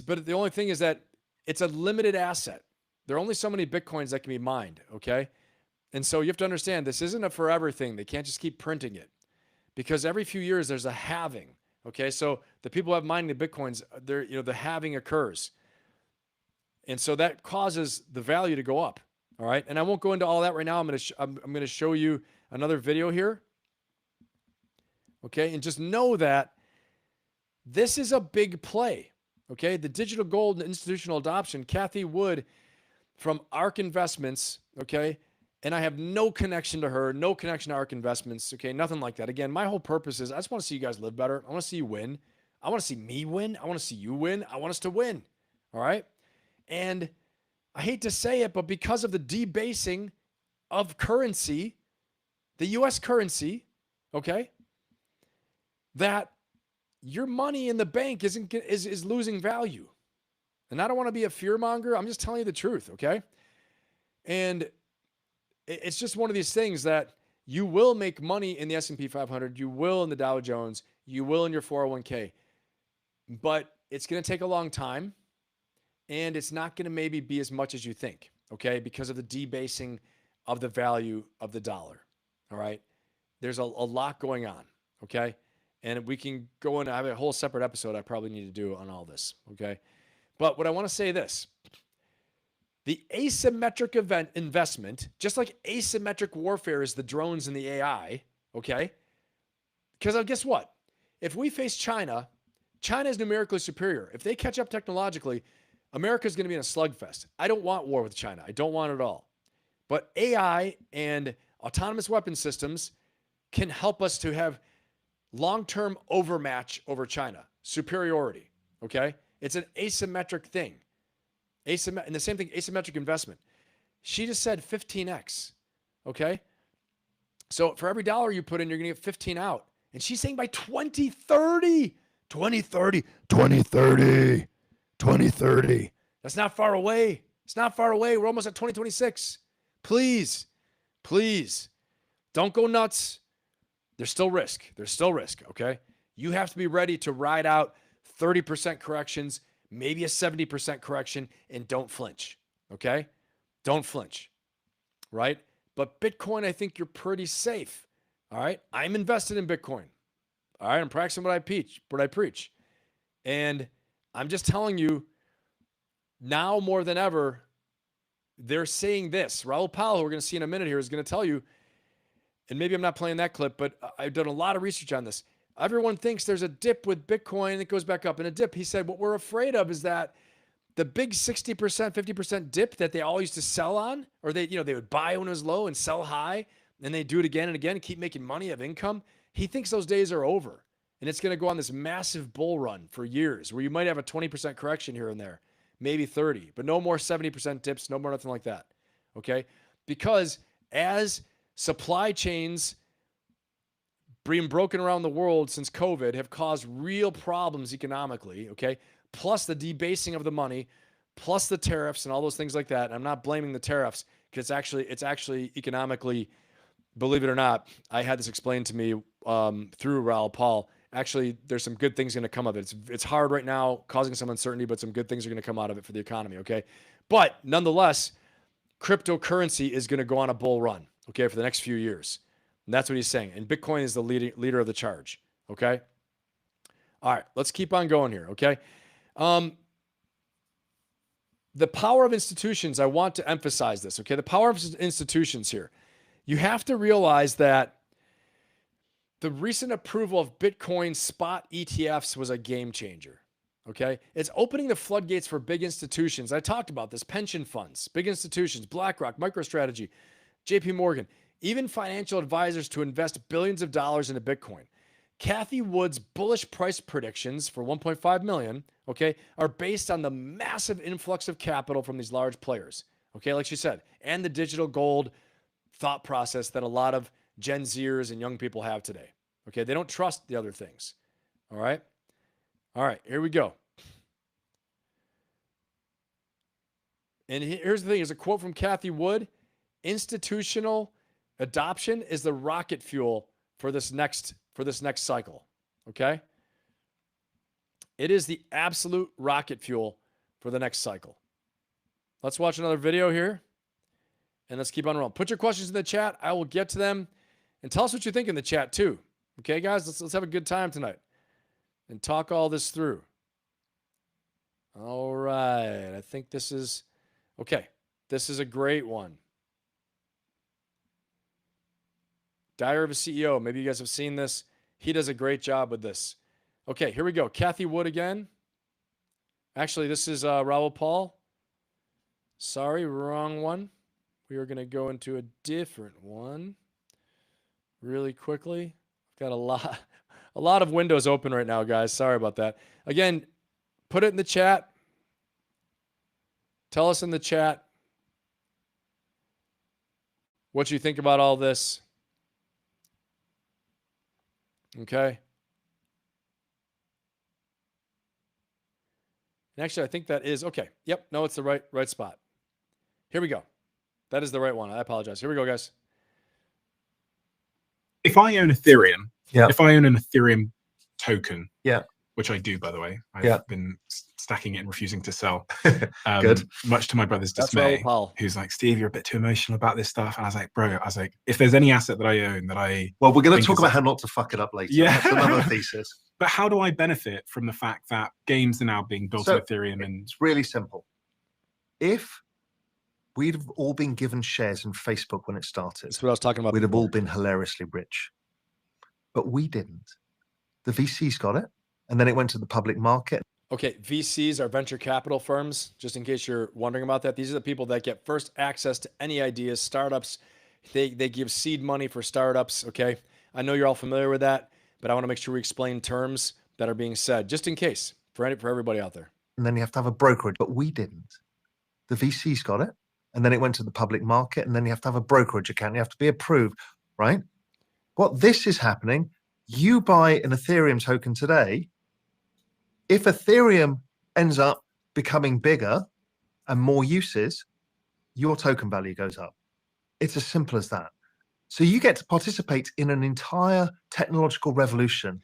but the only thing is that it's a limited asset. There are only so many Bitcoins that can be mined. Okay. And so you have to understand this isn't a forever thing. They can't just keep printing it because every few years there's a halving. Okay. So the people who have mining the Bitcoins, the halving occurs. And so that causes the value to go up. All right. And I won't go into all that right now. I'm going to show you another video here. Okay. And just know that this is a big play. Okay. The digital gold and institutional adoption, Cathie Wood from ARK Investments. Okay. And I have no connection to her, no connection to ARK Investments. Okay. Nothing like that. Again, my whole purpose is I just want to see you guys live better. I want to see you win. I want to see me win. I want to see you win. I want us to win. All right. And I hate to say it, but because of the debasing of currency, the US currency, okay, that your money in the bank is losing value. And I don't want to be a fear monger. I'm just telling you the truth, okay? And it's just one of these things that you will make money in the S&P 500, you will in the Dow Jones, you will in your 401k, but it's going to take a long time, and it's not going to maybe be as much as you think, okay, because of the debasing of the value of the dollar, all right? There's a lot going on, okay? And we can go into, I have a whole separate episode I probably need to do on all this, okay? But what I want to say this, the asymmetric investment, just like asymmetric warfare is the drones and the AI, okay? Because guess what? If we face China, China is numerically superior. If they catch up technologically, America's going to be in a slugfest. I don't want war with China. I don't want it at all. But AI and autonomous weapon systems can help us to have long-term overmatch over China, superiority, okay? It's an asymmetric thing. And the same thing, asymmetric investment. She just said 15x, okay? So for every dollar you put in, you're going to get 15 out. And she's saying by 2030, 2030, 2030, 2030. That's not far away. It's not far away. We're almost at 2026. Please, please, don't go nuts. There's still risk. There's still risk, okay? You have to be ready to ride out 30% corrections, maybe a 70% correction, and don't flinch, okay? Don't flinch, right? But Bitcoin, I think you're pretty safe, all right? I'm invested in Bitcoin, all right? I'm practicing what I preach. And I'm just telling you, now more than ever, they're saying this. Raoul Pal, who we're going to see in a minute here, is going to tell you, and maybe I'm not playing that clip, but I've done a lot of research on this. Everyone thinks there's a dip with Bitcoin and it goes back up in a dip. He said, what we're afraid of is that the big 60%, 50% dip that they all used to sell on, or they would buy when it was low and sell high, and they do it again and again and keep making money, have income. He thinks those days are over, and it's going to go on this massive bull run for years where you might have a 20% correction here and there, maybe 30, but no more 70% dips, no more nothing like that, okay? Because as supply chains being broken around the world since COVID have caused real problems economically, okay? Plus the debasing of the money, plus the tariffs and all those things like that. And I'm not blaming the tariffs because it's actually economically, believe it or not, I had this explained to me through Raoul Pal. Actually, there's some good things going to come of it. It's hard right now, causing some uncertainty, but some good things are going to come out of it for the economy, okay? But nonetheless, cryptocurrency is going to go on a bull run, okay, for the next few years. And that's what he's saying. And Bitcoin is the leader of the charge, okay? All right, let's keep on going here, okay? The power of institutions, I want to emphasize this, okay? The power of institutions here. You have to realize that the recent approval of Bitcoin spot ETFs was a game changer, okay? It's opening the floodgates for big institutions. I talked about this, pension funds, big institutions, BlackRock, MicroStrategy, JP Morgan, even financial advisors to invest billions of dollars into Bitcoin. Cathie Wood's bullish price predictions for 1.5 million, okay, are based on the massive influx of capital from these large players, okay, like she said, and the digital gold thought process that a lot of Gen Zers and young people have today, okay? They don't trust the other things, all right? All right, here we go. And here's the thing, here's a quote from Cathie Wood: institutional adoption is the rocket fuel for this next cycle, okay? It is the absolute rocket fuel for the next cycle. Let's watch another video here, and let's keep on rolling. Put your questions in the chat. I will get to them, and tell us what you think in the chat too. Okay, guys, let's have a good time tonight and talk all this through. All right, I think this is okay. This is a great one. Diary of a CEO. Maybe you guys have seen this. He does a great job with this. Okay, here we go. Cathie Wood again. Actually, this is Raoul Pal. Sorry, wrong one. We are going to go into a different one really quickly. I've got a lot of windows open right now, guys. Sorry about that. Again, put it in the chat. Tell us in the chat what you think about all this. Okay. And actually, I think that is okay. Yep. No, it's the right spot. Here we go. That is the right one. I apologize. Here we go, guys. If I own Ethereum, Yeah. if I own an Ethereum token, Yeah. which I do, by the way, I've Yeah. been stacking it and refusing to sell. Good. Much to my brother's That's dismay, Raoul Pal. who's like, Steve, you're a bit too emotional about this stuff. And I was like, bro, if there's any asset that I own that I... Well, we're going to think talk is- about how not to fuck it up later. Yeah. That's another thesis. But how do I benefit from the fact that games are now being built So, on Ethereum? And It's really simple. If we'd have all been given shares in Facebook when it started, That's what I was talking about. we'd have before. all been hilariously rich. But we didn't. The VCs got it, and then it went to the public market. Okay, VCs are venture capital firms, just in case you're wondering about that. These are the people that get first access to any ideas, startups. They give seed money for startups, okay? I know you're all familiar with that, but I want to make sure we explain terms that are being said, just in case, for everybody out there. And then you have to have a brokerage, but we didn't. The VCs got it, and then it went to the public market, and then you have to have a brokerage account. You have to be approved, right? What this is happening, you buy an Ethereum token today. If Ethereum ends up becoming bigger and more uses, your token value goes up. It's as simple as that. So you get to participate in an entire technological revolution.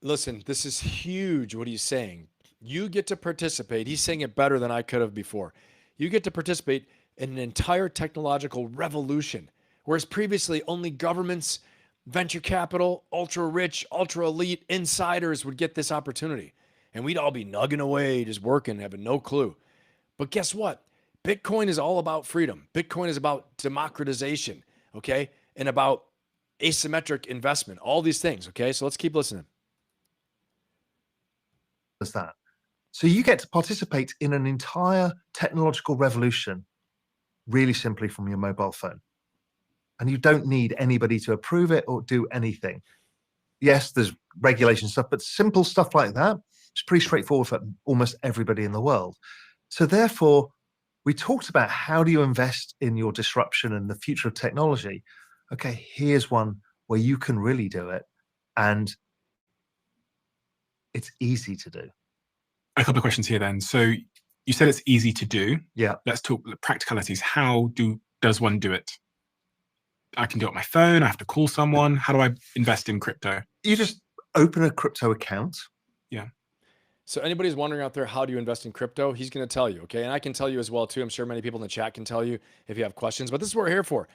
Listen, this is huge. What are you saying? You get to participate. He's saying it better than I could have before. You get to participate in an entire technological revolution, whereas previously only governments, venture capital, ultra rich, ultra elite insiders would get this opportunity. And we'd all be nugging away, just working, having no clue. But guess what? Bitcoin is all about freedom. Bitcoin is about democratization, okay? And about asymmetric investment, all these things, okay? So let's keep listening. As that. So you get to participate in an entire technological revolution really simply from your mobile phone. And you don't need anybody to approve it or do anything. Yes, there's regulation stuff, but simple stuff like that, it's pretty straightforward for almost everybody in the world. So therefore, we talked about how do you invest in your disruption and the future of technology. Okay, here's one where you can really do it. And it's easy to do. a couple of questions here then. So you said it's easy to do. Yeah. Let's talk practicalities. How does one do it? I can do it on my phone. I have to call someone. How do I invest in crypto? You just open a crypto account. Yeah. So anybody's wondering out there, how do you invest in crypto? He's going to tell you, okay? And I can tell you as well, too. I'm sure many people in the chat can tell you if you have questions, but this is what we're here for.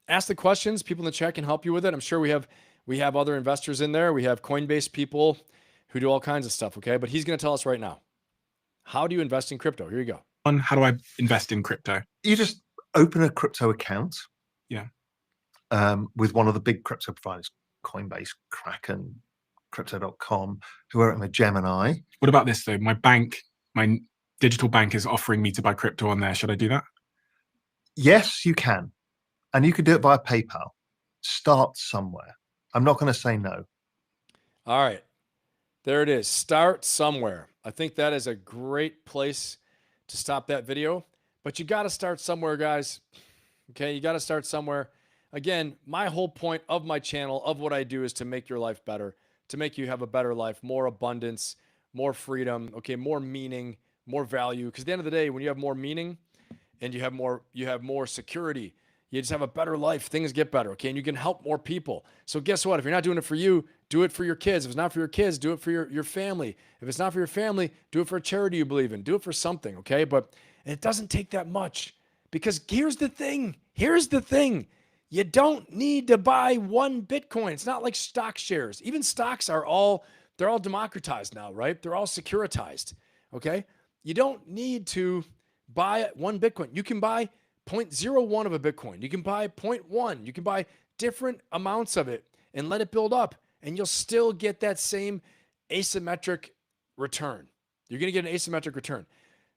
Ask the questions. People in the chat can help you with it. I'm sure we have other investors in there. We have Coinbase people who do all kinds of stuff, okay? But he's going to tell us right now. How do you invest in crypto? Here you go. How do I invest in crypto? You just open a crypto account. Yeah. With one of the big crypto providers, Coinbase, Kraken, Crypto.com, whoever, Gemini. What about this though? My digital bank is offering me to buy crypto on there. Should I do that? Yes, you can. And you can do it via PayPal. Start somewhere. I'm not going to say no. All right. There it is. Start somewhere. I think that is a great place to stop that video. But you got to start somewhere, guys. Okay, you got to start somewhere. Again, my whole point of my channel, of what I do, is to make your life better, to make you have a better life, more abundance, more freedom, okay, more meaning, more value. Because at the end of the day, when you have more meaning and you have more security, you just have a better life. Things get better, okay? And you can help more people. So guess what? If you're not doing it for you, do it for your kids. If it's not for your kids, do it for your family. If it's not for your family, do it for a charity you believe in. Do it for something, okay? But it doesn't take that much, because here's the thing. You don't need to buy one Bitcoin. It's not like stock shares. Even stocks they're all democratized now, right? They're all securitized, okay? You don't need to buy one Bitcoin. You can buy 0.01 of a Bitcoin. You can buy 0.1. You can buy different amounts of it and let it build up, and you'll still get that same asymmetric return. You're going to get an asymmetric return.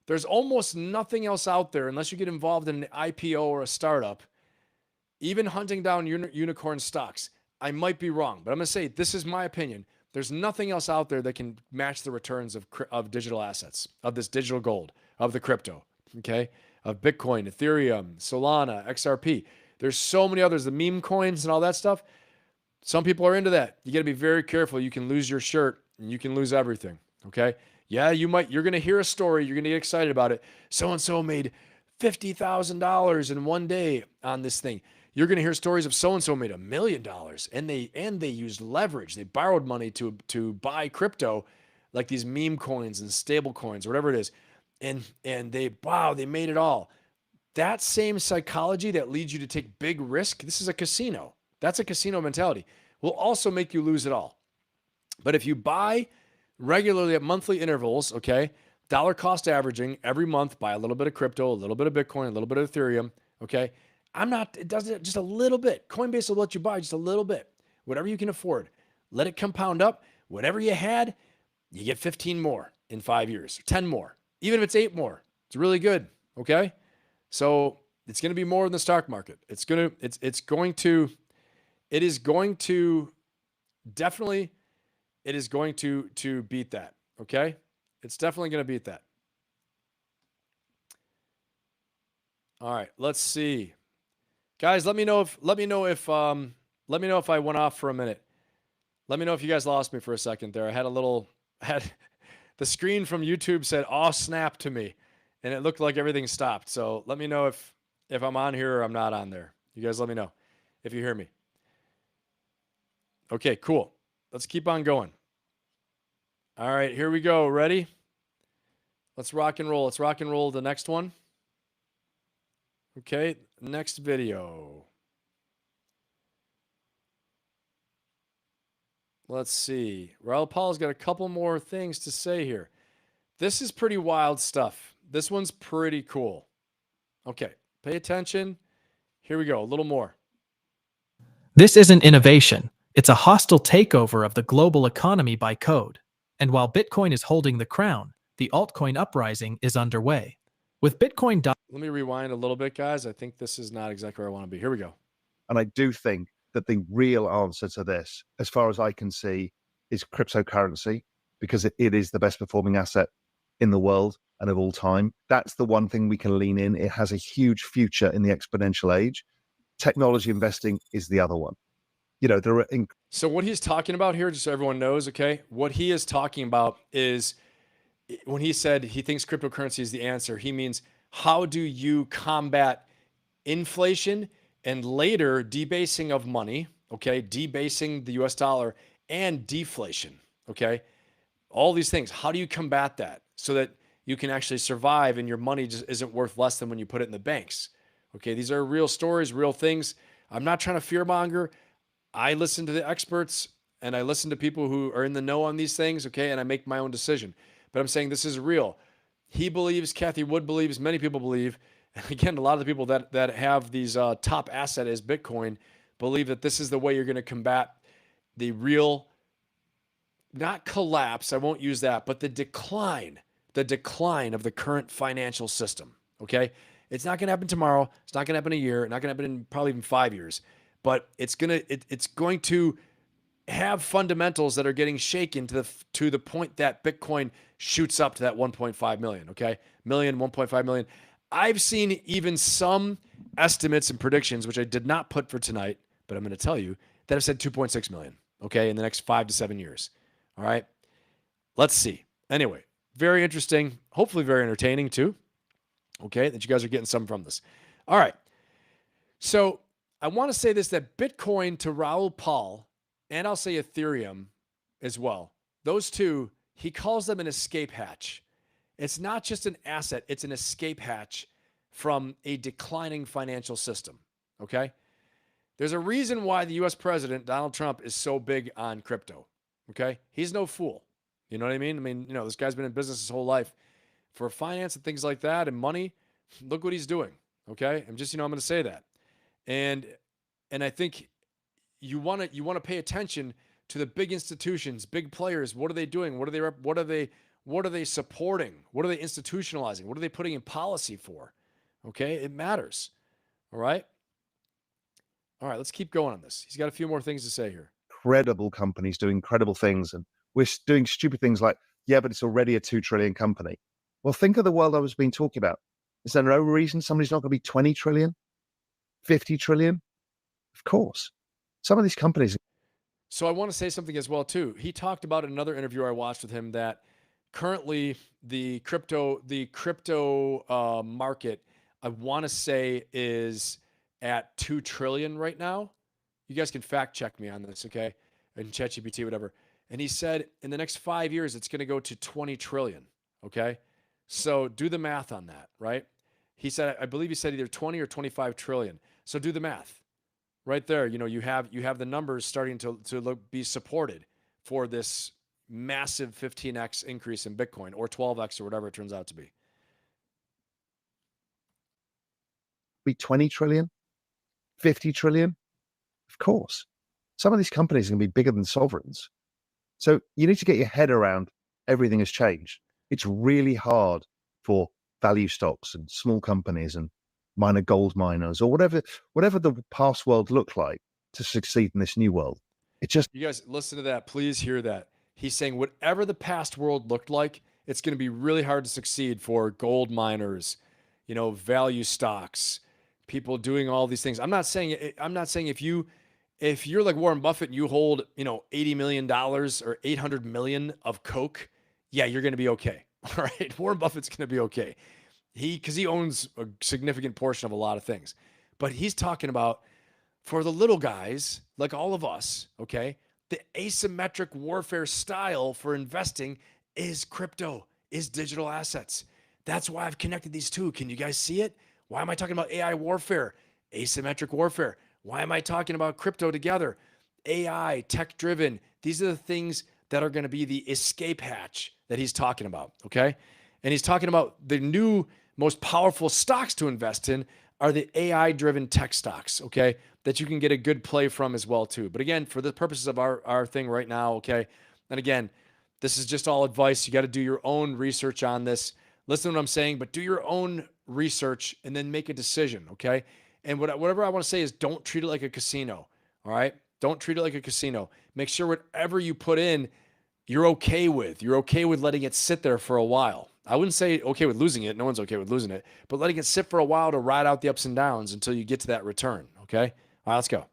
There's almost nothing else out there, unless you get involved in an IPO or a startup, even hunting down unicorn stocks. I might be wrong, but I'm going to say this is my opinion. There's nothing else out there that can match the returns of digital assets, of this digital gold, of the crypto, okay? of Bitcoin, Ethereum, Solana, XRP. There's so many others, the meme coins and all that stuff. Some people are into that. You got to be very careful. You can lose your shirt and you can lose everything. Okay. Yeah, you're going to hear a story. You're going to get excited about it. So-and-so made $50,000 in one day on this thing. You're going to hear stories of so-and-so made $1 million and they used leverage. They borrowed money to buy crypto, like these meme coins and stable coins or whatever it is. And they made it all. That same psychology that leads you to take big risk, this is a casino. That's a casino mentality. Will also make you lose it all. But if you buy regularly at monthly intervals, okay, dollar cost averaging every month, buy a little bit of crypto, a little bit of Bitcoin, a little bit of Ethereum, okay, it does it just a little bit. Coinbase will let you buy just a little bit, whatever you can afford. Let it compound up. Whatever you had, you get 15 more in 5 years, 10 more, even if it's 8 more. It's really good, okay? So it's going to be more in the stock market. It is going to beat that. Okay. It's definitely going to beat that. All right. Let's see, guys. Let me know if I went off for a minute. Let me know if you guys lost me for a second there. I had the screen from YouTube said, "Oh, snap" to me. And it looked like everything stopped. So let me know if I'm on here or I'm not on there. You guys let me know if you hear me. Okay, cool. Let's keep on going. All right, here we go. Ready? Let's rock and roll. Let's rock and roll the next one. Okay, next video. Let's see. Raoul Pal's got a couple more things to say here. This is pretty wild stuff. This one's pretty cool. Okay, pay attention. Here we go, a little more. This isn't innovation. It's a hostile takeover of the global economy by code. And while Bitcoin is holding the crown, the altcoin uprising is underway. With Bitcoin... Let me rewind a little bit, guys. I think this is not exactly where I want to be. Here we go. And I do think that the real answer to this, as far as I can see, is cryptocurrency, because it is the best performing asset in the world and of all time. That's the one thing we can lean in. It has a huge future in the exponential age. Technology investing is the other one. You know, there are... So what he's talking about here, just so everyone knows, okay, what he is talking about is when he said he thinks cryptocurrency is the answer, he means how do you combat inflation and later debasing of money, okay, debasing the US dollar and deflation, okay? All these things. How do you combat that so that you can actually survive and your money just isn't worth less than when you put it in the banks? Okay, these are real stories, real things. I'm not trying to fearmonger. I listen to the experts and I listen to people who are in the know on these things, okay, and I make my own decision. But I'm saying this is real. He believes, Cathie Wood believes, many people believe, and again, a lot of the people that have these top asset as Bitcoin believe that this is the way you're going to combat the real, not collapse, I won't use that, but the decline of the current financial system, okay? It's not going to happen tomorrow. It's not going to happen in a year. It's not going to happen in probably even 5 years. But it's going to have fundamentals that are getting shaken to the point that Bitcoin shoots up to that 1.5 million, okay? 1.5 million. I've seen even some estimates and predictions, which I did not put for tonight, but I'm going to tell you, that have said 2.6 million, okay, in the next 5 to 7 years. All right? Let's see. Anyway, very interesting, hopefully very entertaining too, okay, that you guys are getting some from this. All right. So I want to say this, that Bitcoin to Raoul Pal, and I'll say Ethereum as well, those two, he calls them an escape hatch. It's not just an asset, it's an escape hatch from a declining financial system, okay? There's a reason why the US president, Donald Trump, is so big on crypto, okay? He's no fool. You know what I mean? I mean, you know, this guy's been in business his whole life. For finance and things like that and money, look what he's doing, okay? I'm just, I'm going to say that. And I think you want to pay attention to the big institutions, big players. What are they doing? What are they supporting? What are they institutionalizing? What are they putting in policy for? Okay, it matters. All right, let's keep going on this. He's got a few more things to say here. Incredible companies doing incredible things, and we're doing stupid things like, yeah, but it's already a 2 trillion company. Well, think of the world I was being talking about. Is there no reason somebody's not going to be 20 trillion, 50 trillion? Of course. Some of these companies. So I want to say something as well too. He talked about in another interview I watched with him that currently the crypto market, I want to say, is at 2 trillion right now. You guys can fact check me on this, okay? And ChatGPT, whatever. And he said in the next 5 years it's going to go to 20 trillion. Okay, so do the math on that, right? He said, I believe he said either 20 or 25 trillion. So do the math. Right there, you have the numbers starting to be supported for this massive 15x increase in Bitcoin, or 12x, or whatever it turns out to be. Be 20 trillion, 50 trillion? Of course. Some of these companies are going to be bigger than sovereigns. So you need to get your head around everything has changed. It's really hard for value stocks and small companies and minor gold miners or whatever the past world looked like to succeed in this new world. It just, you guys listen to that. Please hear that. He's saying whatever the past world looked like, it's going to be really hard to succeed for gold miners, value stocks, people doing all these things. I'm not saying if you're like Warren Buffett and you hold, $80 million or 800 million of Coke, yeah, you're going to be okay. All right. Warren Buffett's going to be okay. Because he owns a significant portion of a lot of things. But he's talking about for the little guys, like all of us, okay, the asymmetric warfare style for investing is crypto, is digital assets. That's why I've connected these two. Can you guys see it? Why am I talking about AI warfare, asymmetric warfare? Why am I talking about crypto together? AI, tech-driven. These are the things that are going to be the escape hatch that he's talking about, okay? And he's talking about the new most powerful stocks to invest in are the AI-driven tech stocks, okay, that you can get a good play from as well too. But again, for the purposes of our thing right now, okay, and again, this is just all advice. You got to do your own research on this. Listen to what I'm saying, but do your own research and then make a decision, okay? And whatever I want to say is don't treat it like a casino, all right? Don't treat it like a casino. Make sure whatever you put in, you're okay with. You're okay with letting it sit there for a while. I wouldn't say okay with losing it. No one's okay with losing it, but letting it sit for a while to ride out the ups and downs until you get to that return. Okay. All right, let's go.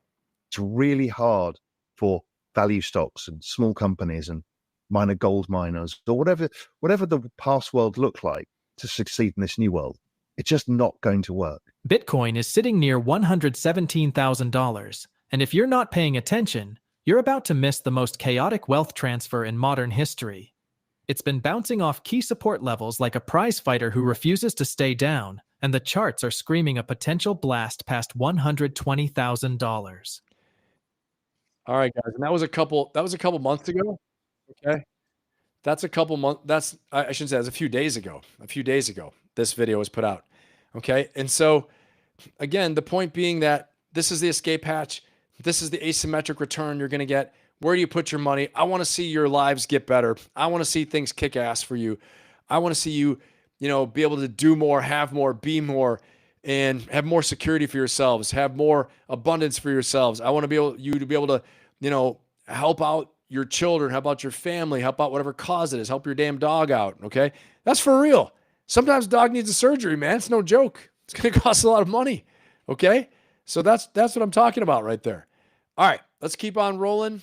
It's really hard for value stocks and small companies and minor gold miners or whatever the past world looked like to succeed in this new world. It's just not going to work. Bitcoin is sitting near $117,000, and if you're not paying attention, you're about to miss the most chaotic wealth transfer in modern history. It's been bouncing off key support levels like a prize fighter who refuses to stay down, and the charts are screaming a potential blast past $120,000. All right, guys, and that was a couple months ago. Okay, that's a couple months. I shouldn't say that's a few days ago. A few days ago, this video was put out. Okay, and so again, the point being that this is the escape hatch. This is the asymmetric return you're going to get. Where do you put your money? I want to see your lives get better. I want to see things kick ass for you. I want to see you, be able to do more, have more, be more, and have more security for yourselves, have more abundance for yourselves. I want you to be able to, help out your children, help out your family, help out whatever cause it is, help your damn dog out. Okay. That's for real. Sometimes dog needs a surgery, man. It's no joke. It's going to cost a lot of money. Okay. So that's what I'm talking about right there. All right, let's keep on rolling.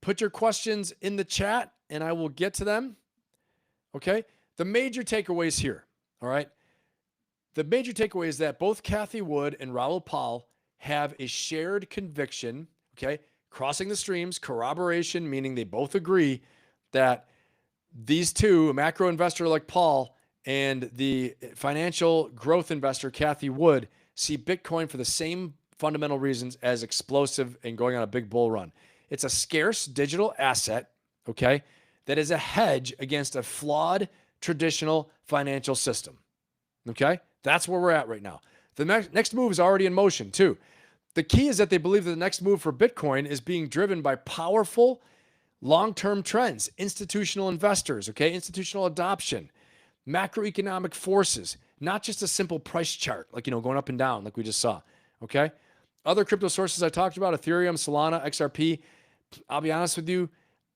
Put your questions in the chat and I will get to them. Okay. The major takeaways here. All right. The major takeaway is that both Cathie Wood and Raoul Pal have a shared conviction. Okay. Crossing the streams, corroboration, meaning they both agree that these two, a macro investor like Paul and the financial growth investor, Cathie Wood, see Bitcoin for the same fundamental reasons as explosive and going on a big bull run. It's a scarce digital asset, okay, that is a hedge against a flawed traditional financial system, okay? That's where we're at right now. The next move is already in motion too. The key is that they believe that the next move for Bitcoin is being driven by powerful long-term trends, institutional investors, okay, institutional adoption, macroeconomic forces, not just a simple price chart, like, going up and down like we just saw, okay? Other crypto sources I talked about, Ethereum, Solana, XRP, I'll be honest with you,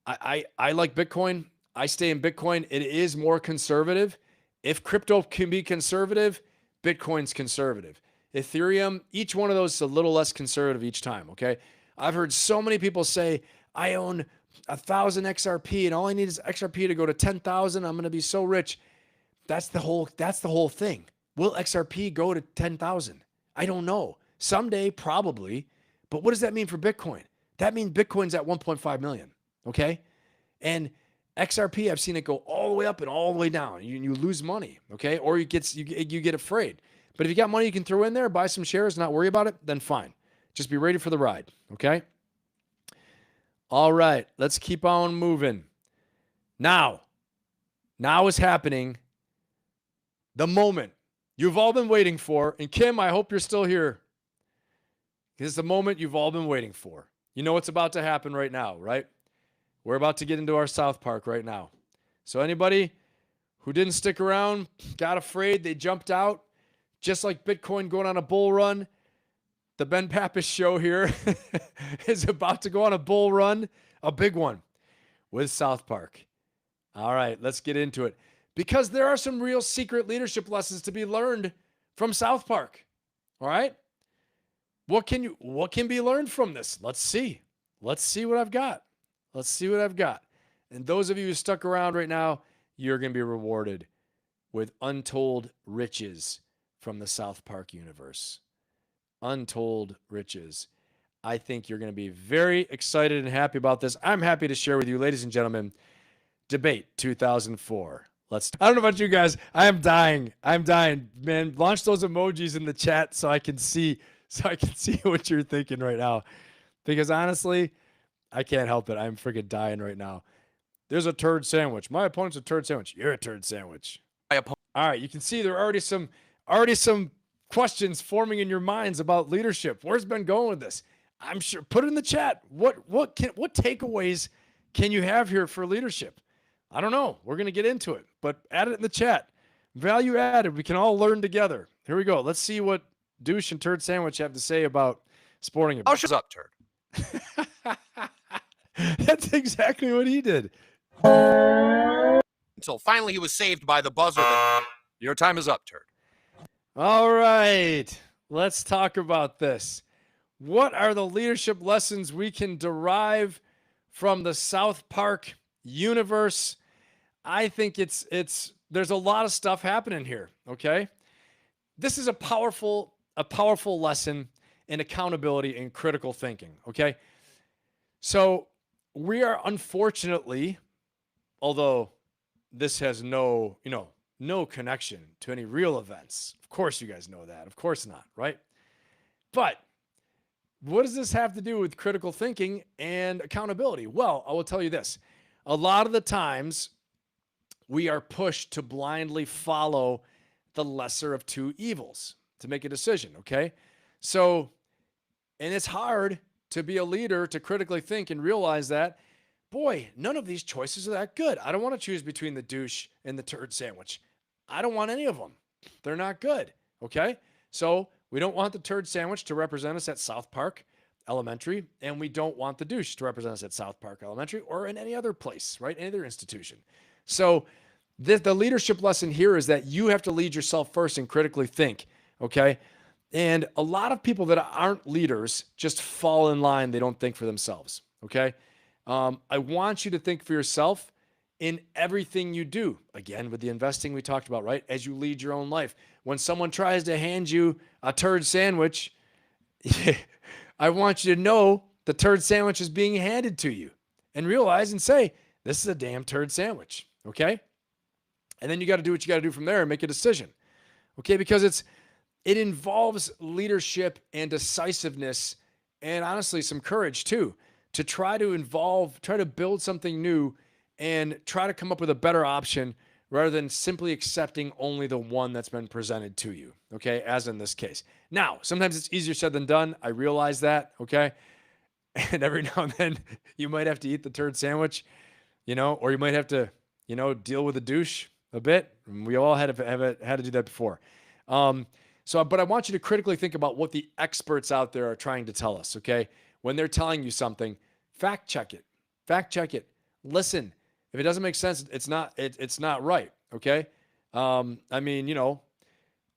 I like Bitcoin. I stay in Bitcoin. It is more conservative. If crypto can be conservative, Bitcoin's conservative. Ethereum, each one of those is a little less conservative each time, okay? I've heard so many people say, I own 1,000 XRP and all I need is XRP to go to 10,000. I'm going to be so rich. That's the whole thing. Will XRP go to 10,000? I don't know. Someday, probably. But what does that mean for Bitcoin? That means Bitcoin's at 1.5 million, okay? And XRP, I've seen it go all the way up and all the way down. You lose money, okay? Or you get afraid. But if you got money you can throw in there, buy some shares, not worry about it, then fine. Just be ready for the ride, okay? All right, let's keep on moving. Now is happening the moment you've all been waiting for. And Kim, I hope you're still here. This is the moment you've all been waiting for. You know what's about to happen right now, right? We're about to get into our South Park right now. So anybody who didn't stick around, got afraid, they jumped out, just like Bitcoin going on a bull run, the Ben Pappas show here is about to go on a bull run, a big one, with South Park. All right, let's get into it. Because there are some real secret leadership lessons to be learned from South Park. All right? What can be learned from this? Let's see. Let's see what I've got. Let's see what I've got. And those of you who stuck around right now, you're going to be rewarded with untold riches from the South Park universe. Untold riches. I think you're going to be very excited and happy about this. I'm happy to share with you, ladies and gentlemen, Debate 2004. I don't know about you guys. I am dying. I'm dying. Man, launch those emojis in the chat so I can see what you're thinking right now. Because honestly, I can't help it. I'm freaking dying right now. There's a turd sandwich. My opponent's a turd sandwich. You're a turd sandwich. All right, you can see there are already some questions forming in your minds about leadership. Where's Ben going with this? I'm sure. Put it in the chat. What takeaways can you have here for leadership? I don't know. We're going to get into it, but add it in the chat. Value added. We can all learn together. Here we go. Let's see what Douche and Turd Sandwich have to say about sporting events. Shut up, Turd. That's exactly what he did. Until finally he was saved by the buzzer. Your time is up, Turd. All right. Let's talk about this. What are the leadership lessons we can derive from the South Park universe? I think there's a lot of stuff happening here, okay? This is a powerful lesson in accountability and critical thinking, okay? So we are unfortunately, although this has no connection to any real events. Of course you guys know that. Of course not, right? But what does this have to do with critical thinking and accountability? Well, I will tell you this. A lot of the times we are pushed to blindly follow the lesser of two evils to make a decision, okay? So, and it's hard to be a leader, to critically think and realize that, boy, none of these choices are that good. I don't want to choose between the douche and the turd sandwich. I don't want any of them. They're not good, okay? So we don't want the turd sandwich to represent us at South Park Elementary, and we don't want the douche to represent us at South Park Elementary or in any other place, right? Any other institution. So the leadership lesson here is that you have to lead yourself first and critically think, okay? And a lot of people that aren't leaders just fall in line. They don't think for themselves, okay? I want you to think for yourself in everything you do. Again, with the investing we talked about, right? As you lead your own life. When someone tries to hand you a turd sandwich, I want you to know the turd sandwich is being handed to you and realize and say, this is a damn turd sandwich, okay? And then you got to do what you got to do from there and make a decision, okay? Because it involves leadership and decisiveness and honestly some courage too, to try to build something new and try to come up with a better option rather than simply accepting only the one that's been presented to you, okay, as in this case. Now, sometimes it's easier said than done. I realize that, okay? And every now and then you might have to eat the turd sandwich, or you might have to, deal with a douche a bit. We all had to do that before. But I want you to critically think about what the experts out there are trying to tell us, okay? When they're telling you something, fact check it. Listen. If it doesn't make sense, it's not right, okay? I mean,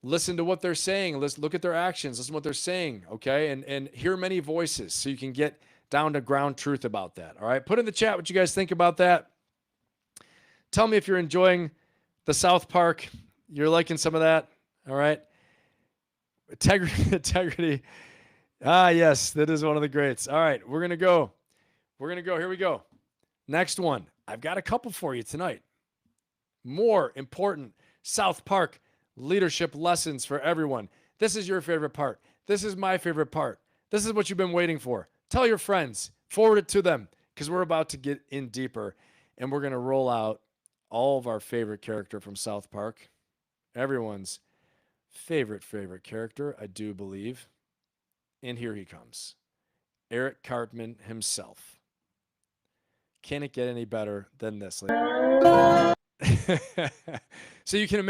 listen to what they're saying. Let's look at their actions. Listen to what they're saying. Okay. And hear many voices so you can get down to ground truth about that. All right. Put in the chat what you guys think about that. Tell me if you're enjoying the South Park. You're liking some of that. All right. Integrity. Ah, yes, that is one of the greats. All right. We're going to go. Here we go. Next one. I've got a couple for you tonight. More important South Park leadership lessons for everyone. This is your favorite part. This is my favorite part. This is what you've been waiting for. Tell your friends, forward it to them, because we're about to get in deeper, and we're going to roll out all of our favorite character from South Park. Everyone's favorite character, I do believe. And here he comes. Eric Cartman himself. Can it get any better than this? So you can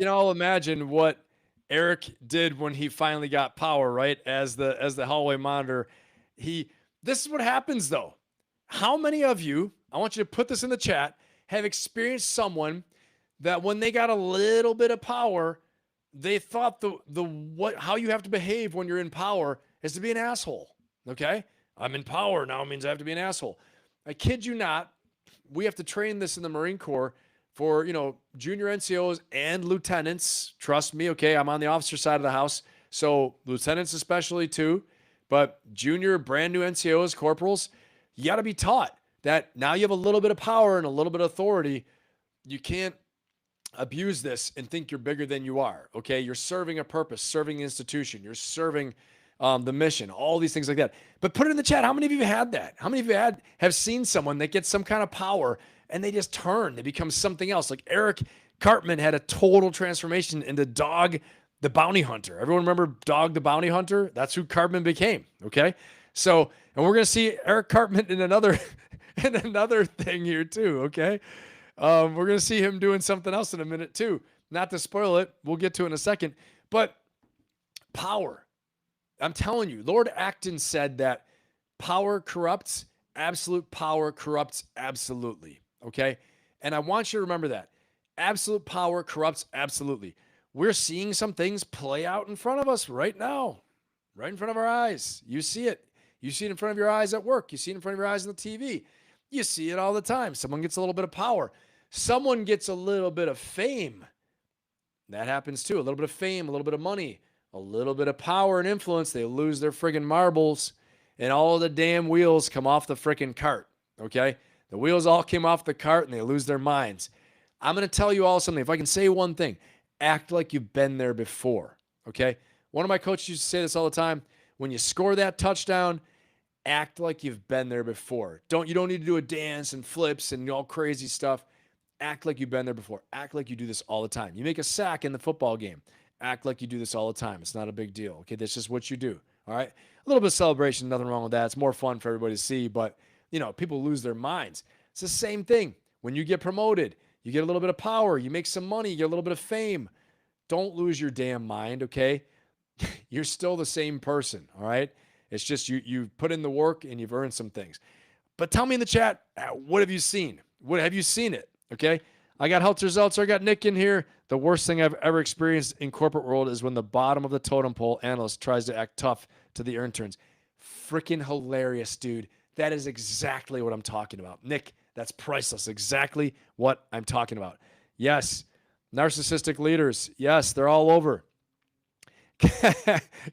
all imagine what Eric did when he finally got power, right? As the hallway monitor. This is what happens though. How many of you, I want you to put this in the chat, have experienced someone that when they got a little bit of power, they thought how you have to behave when you're in power is to be an asshole. Okay? I'm in power now, it means I have to be an asshole. I kid you not. We have to train this in the Marine Corps for, junior NCOs and lieutenants. Trust me, okay? I'm on the officer side of the house. So lieutenants especially too, but junior brand new NCOs, corporals, you got to be taught that now you have a little bit of power and a little bit of authority. You can't abuse this and think you're bigger than you are. Okay. You're serving a purpose, serving an institution. You're serving the mission, all these things like that. But put it in the chat. How many of you have had that? How many of you have seen someone that gets some kind of power and they just turn, they become something else? Like Eric Cartman had a total transformation into Dog the Bounty Hunter. Everyone remember Dog the Bounty Hunter? That's who Cartman became. Okay. So, and we're going to see Eric Cartman in another thing here too. Okay. We're going to see him doing something else in a minute too. Not to spoil it. We'll get to it in a second, but power. I'm telling you, Lord Acton said that power corrupts, absolute power corrupts absolutely. Okay. And I want you to remember that absolute power corrupts absolutely. We're seeing some things play out in front of us right now, right in front of our eyes. You see it. You see it in front of your eyes at work. You see it in front of your eyes on the TV. You see it all the time. Someone gets a little bit of power. Someone gets a little bit of fame. That happens too. A little bit of fame, a little bit of money, a little bit of power and influence. They lose their friggin' marbles and all the damn wheels come off the friggin' cart. Okay. The wheels all came off the cart and they lose their minds. I'm going to tell you all something. If I can say one thing, act like you've been there before. Okay. One of my coaches used to say this all the time. When you score that touchdown, act like you've been there before. You don't need to do a dance and flips and all crazy stuff. Act like you've been there before. Act like you do this all the time. You make a sack in the football game. Act like you do this all the time. It's not a big deal. Okay, that's just what you do. All right. A little bit of celebration, nothing wrong with that. It's more fun for everybody to see, but people lose their minds. It's the same thing. When you get promoted, you get a little bit of power, you make some money, you get a little bit of fame. Don't lose your damn mind, okay? You're still the same person, all right? It's just you put in the work and you've earned some things. But tell me in the chat, what have you seen? What have you seen it? Okay. I got Helter Zeltzer. I got Nick in here. The worst thing I've ever experienced in corporate world is when the bottom of the totem pole analyst tries to act tough to the interns. Freaking hilarious, dude. That is exactly what I'm talking about. Nick, that's priceless. Exactly what I'm talking about. Yes. Narcissistic leaders. Yes, they're all over.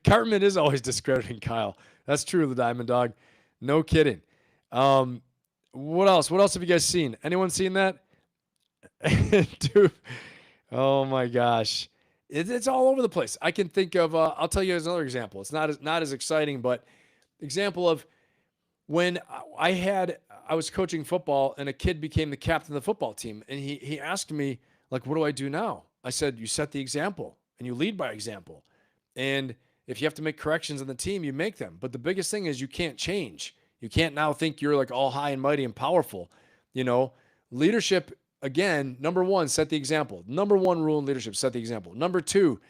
Cartman is always discrediting Kyle. That's true, the Diamond Dog. No kidding. What else? What else have you guys seen? Anyone seen that? Dude, oh my gosh. It's all over the place. I can think of, I'll tell you as another example. It's not as exciting, but example of when I was coaching football and a kid became the captain of the football team. And he asked me, like, what do I do now? I said, you set the example and you lead by example. And if you have to make corrections on the team, you make them. But the biggest thing is you can't change. You can't now think you're like all high and mighty and powerful. Leadership, again, number one, set the example. Number one rule in leadership, set the example. Number two,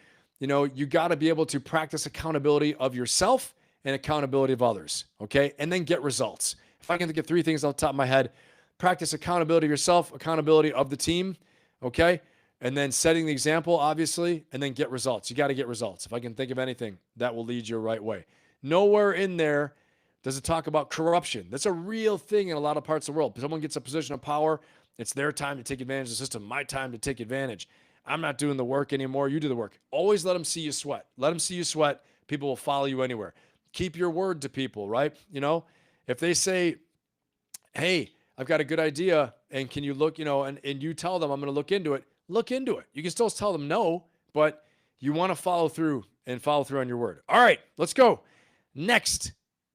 you got to be able to practice accountability of yourself and accountability of others. Okay. And then get results. If I can think of three things off the top of my head, practice accountability of yourself, accountability of the team, Okay. And then setting the example, obviously, and then get results. You got to get results. If I can think of anything that will lead you the right way. Nowhere in there does it talk about corruption. That's a real thing in a lot of parts of the world. If someone gets a position of power, it's their time to take advantage of the system, my time to take advantage. I'm not doing the work anymore. You do the work. Always let them see you sweat. Let them see you sweat. People will follow you anywhere. Keep your word to people, right? You know, if they say, hey, I've got a good idea, and can you look, you know, and you tell them I'm going to look into it, look into it. You can still tell them no, but you want to follow through on your word. All right, let's go. Next,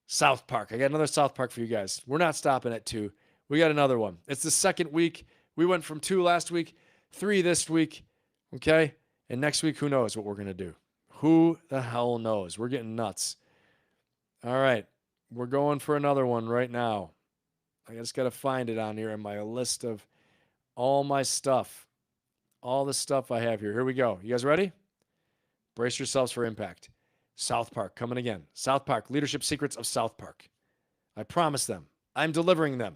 South Park. I got another South Park for you guys. We're not stopping at 2. We got another one. It's the second week. We went from 2 last week, 3 this week, okay? And next week, who knows what we're going to do? Who the hell knows? We're getting nuts. All right, we're going for another one right now. I just got to find it on here in my list of all my stuff, all the stuff I have here. Here we go. You guys ready? Brace yourselves for impact. South Park coming again. South Park, leadership secrets of South Park. I promise them. I'm delivering them.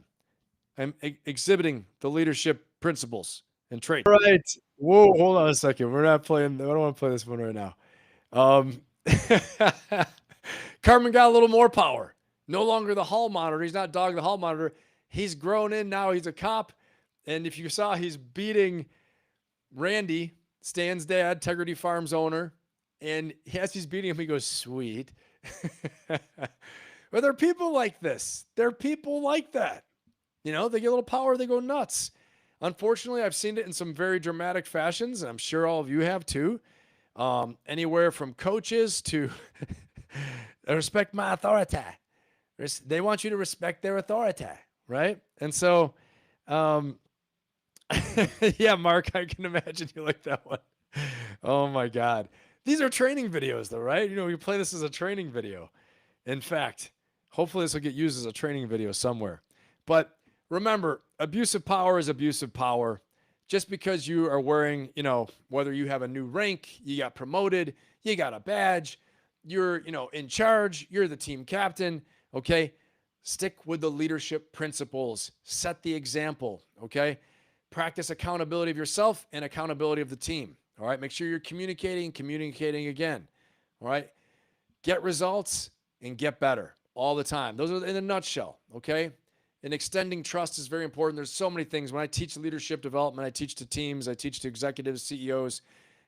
I'm exhibiting the leadership principles and traits. All right. Whoa, hold on a second. We're not playing. I don't want to play this one right now. Cartman got a little more power. No longer the hall monitor. He's not Dog the hall monitor. He's grown in now. He's a cop. And if you saw, he's beating Randy, Stan's dad, Integrity Farms owner. And as he's beating him, he goes, sweet. But there are people like this. There are people like that. You know, they get a little power, they go nuts. Unfortunately, I've seen it in some very dramatic fashions, and I'm sure all of you have too. Anywhere from coaches to respect my authority. They want you to respect their authority, right? And so, yeah, Mark, I can imagine you like that one. Oh my God. These are training videos though, right? You know, we play this as a training video. In fact, hopefully this will get used as a training video somewhere. But remember, abusive power is abusive power. Just because you are wearing, you know, whether you have a new rank, you got promoted, you got a badge, you're, you know, in charge, you're the team captain, okay? Stick with the leadership principles. Set the example, okay? Practice accountability of yourself and accountability of the team, all right? Make sure you're communicating again, all right? Get results and get better all the time. Those are in a nutshell, okay? And extending trust is very important. There's so many things. When I teach leadership development, I teach to teams, I teach to executives, CEOs,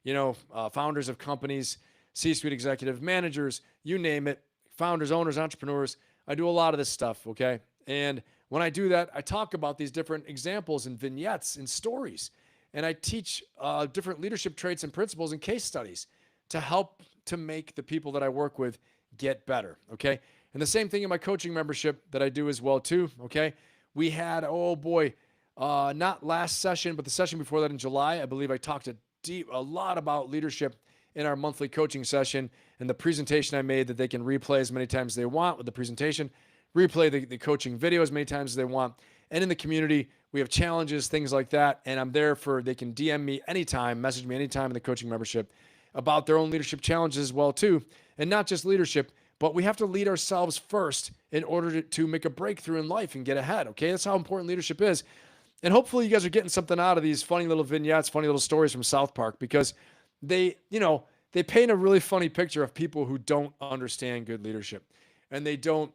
you know, founders of companies, C-suite executive managers, you name it, founders, owners, entrepreneurs. I do a lot of this stuff, okay? And when I do that, I talk about these different examples and vignettes and stories. And I teach different leadership traits and principles and case studies to help to make the people that I work with get better, okay? And the same thing in my coaching membership that I do as well too, okay? We had, oh boy, not last session, but the session before that in July, I believe I talked a lot about leadership in our monthly coaching session, and the presentation I made that they can replay as many times as they want with the presentation, replay the coaching video as many times as they want. And in the community, we have challenges, things like that, and I'm there they can DM me anytime, message me anytime in the coaching membership about their own leadership challenges as well too. And not just leadership, but we have to lead ourselves first in order to make a breakthrough in life and get ahead, okay? That's how important leadership is. And hopefully you guys are getting something out of these funny little vignettes, funny little stories from South Park, because they paint a really funny picture of people who don't understand good leadership and they don't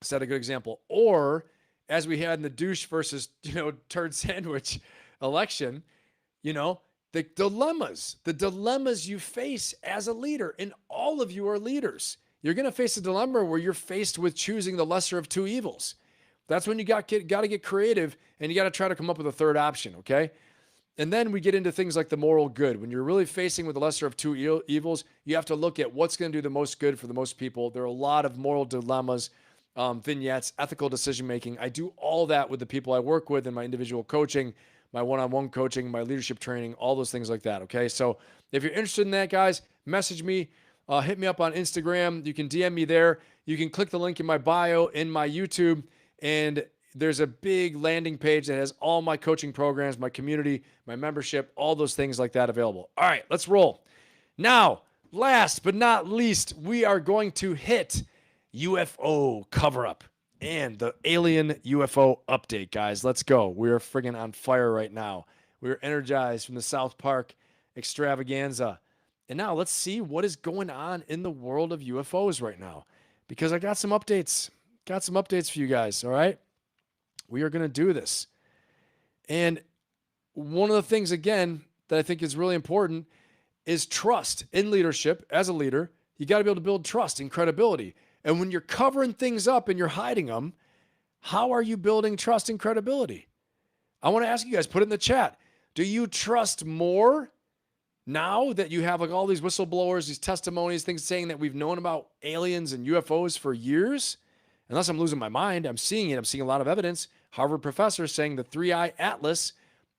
set a good example. Or as we had in the douche versus, Turd Sandwich election, the dilemmas you face as a leader, and all of you are leaders. You're going to face a dilemma where you're faced with choosing the lesser of two evils. That's when you got to get creative and you got to try to come up with a third option, okay? And then we get into things like the moral good. When you're really facing with the lesser of two evils, you have to look at what's going to do the most good for the most people. There are a lot of moral dilemmas, vignettes, ethical decision-making. I do all that with the people I work with in my individual coaching, my one-on-one coaching, my leadership training, all those things like that, okay? So if you're interested in that, guys, message me. Hit me up on Instagram. You can DM me there. You can click the link in my bio in my YouTube, and there's a big landing page that has all my coaching programs, my community, my membership, all those things like that available. All right, let's roll. Now, last but not least, we are going to hit UFO cover-up and the alien UFO update, guys. Let's go. We're friggin' on fire right now We were energized from the South Park extravaganza. And now let's see what is going on in the world of UFOs right now, because I got some updates. Got some updates for you guys. All right. We are going to do this. And one of the things, again, that I think is really important is trust in leadership. As a leader, you got to be able to build trust and credibility. And when you're covering things up and you're hiding them, how are you building trust and credibility? I want to ask you guys, put it in the chat. Do you trust more now that you have like all these whistleblowers, these testimonies, things saying that we've known about aliens and UFOs for years? Unless I'm losing my mind, I'm seeing it. I'm seeing a lot of evidence. Harvard professor saying the 3-eye atlas,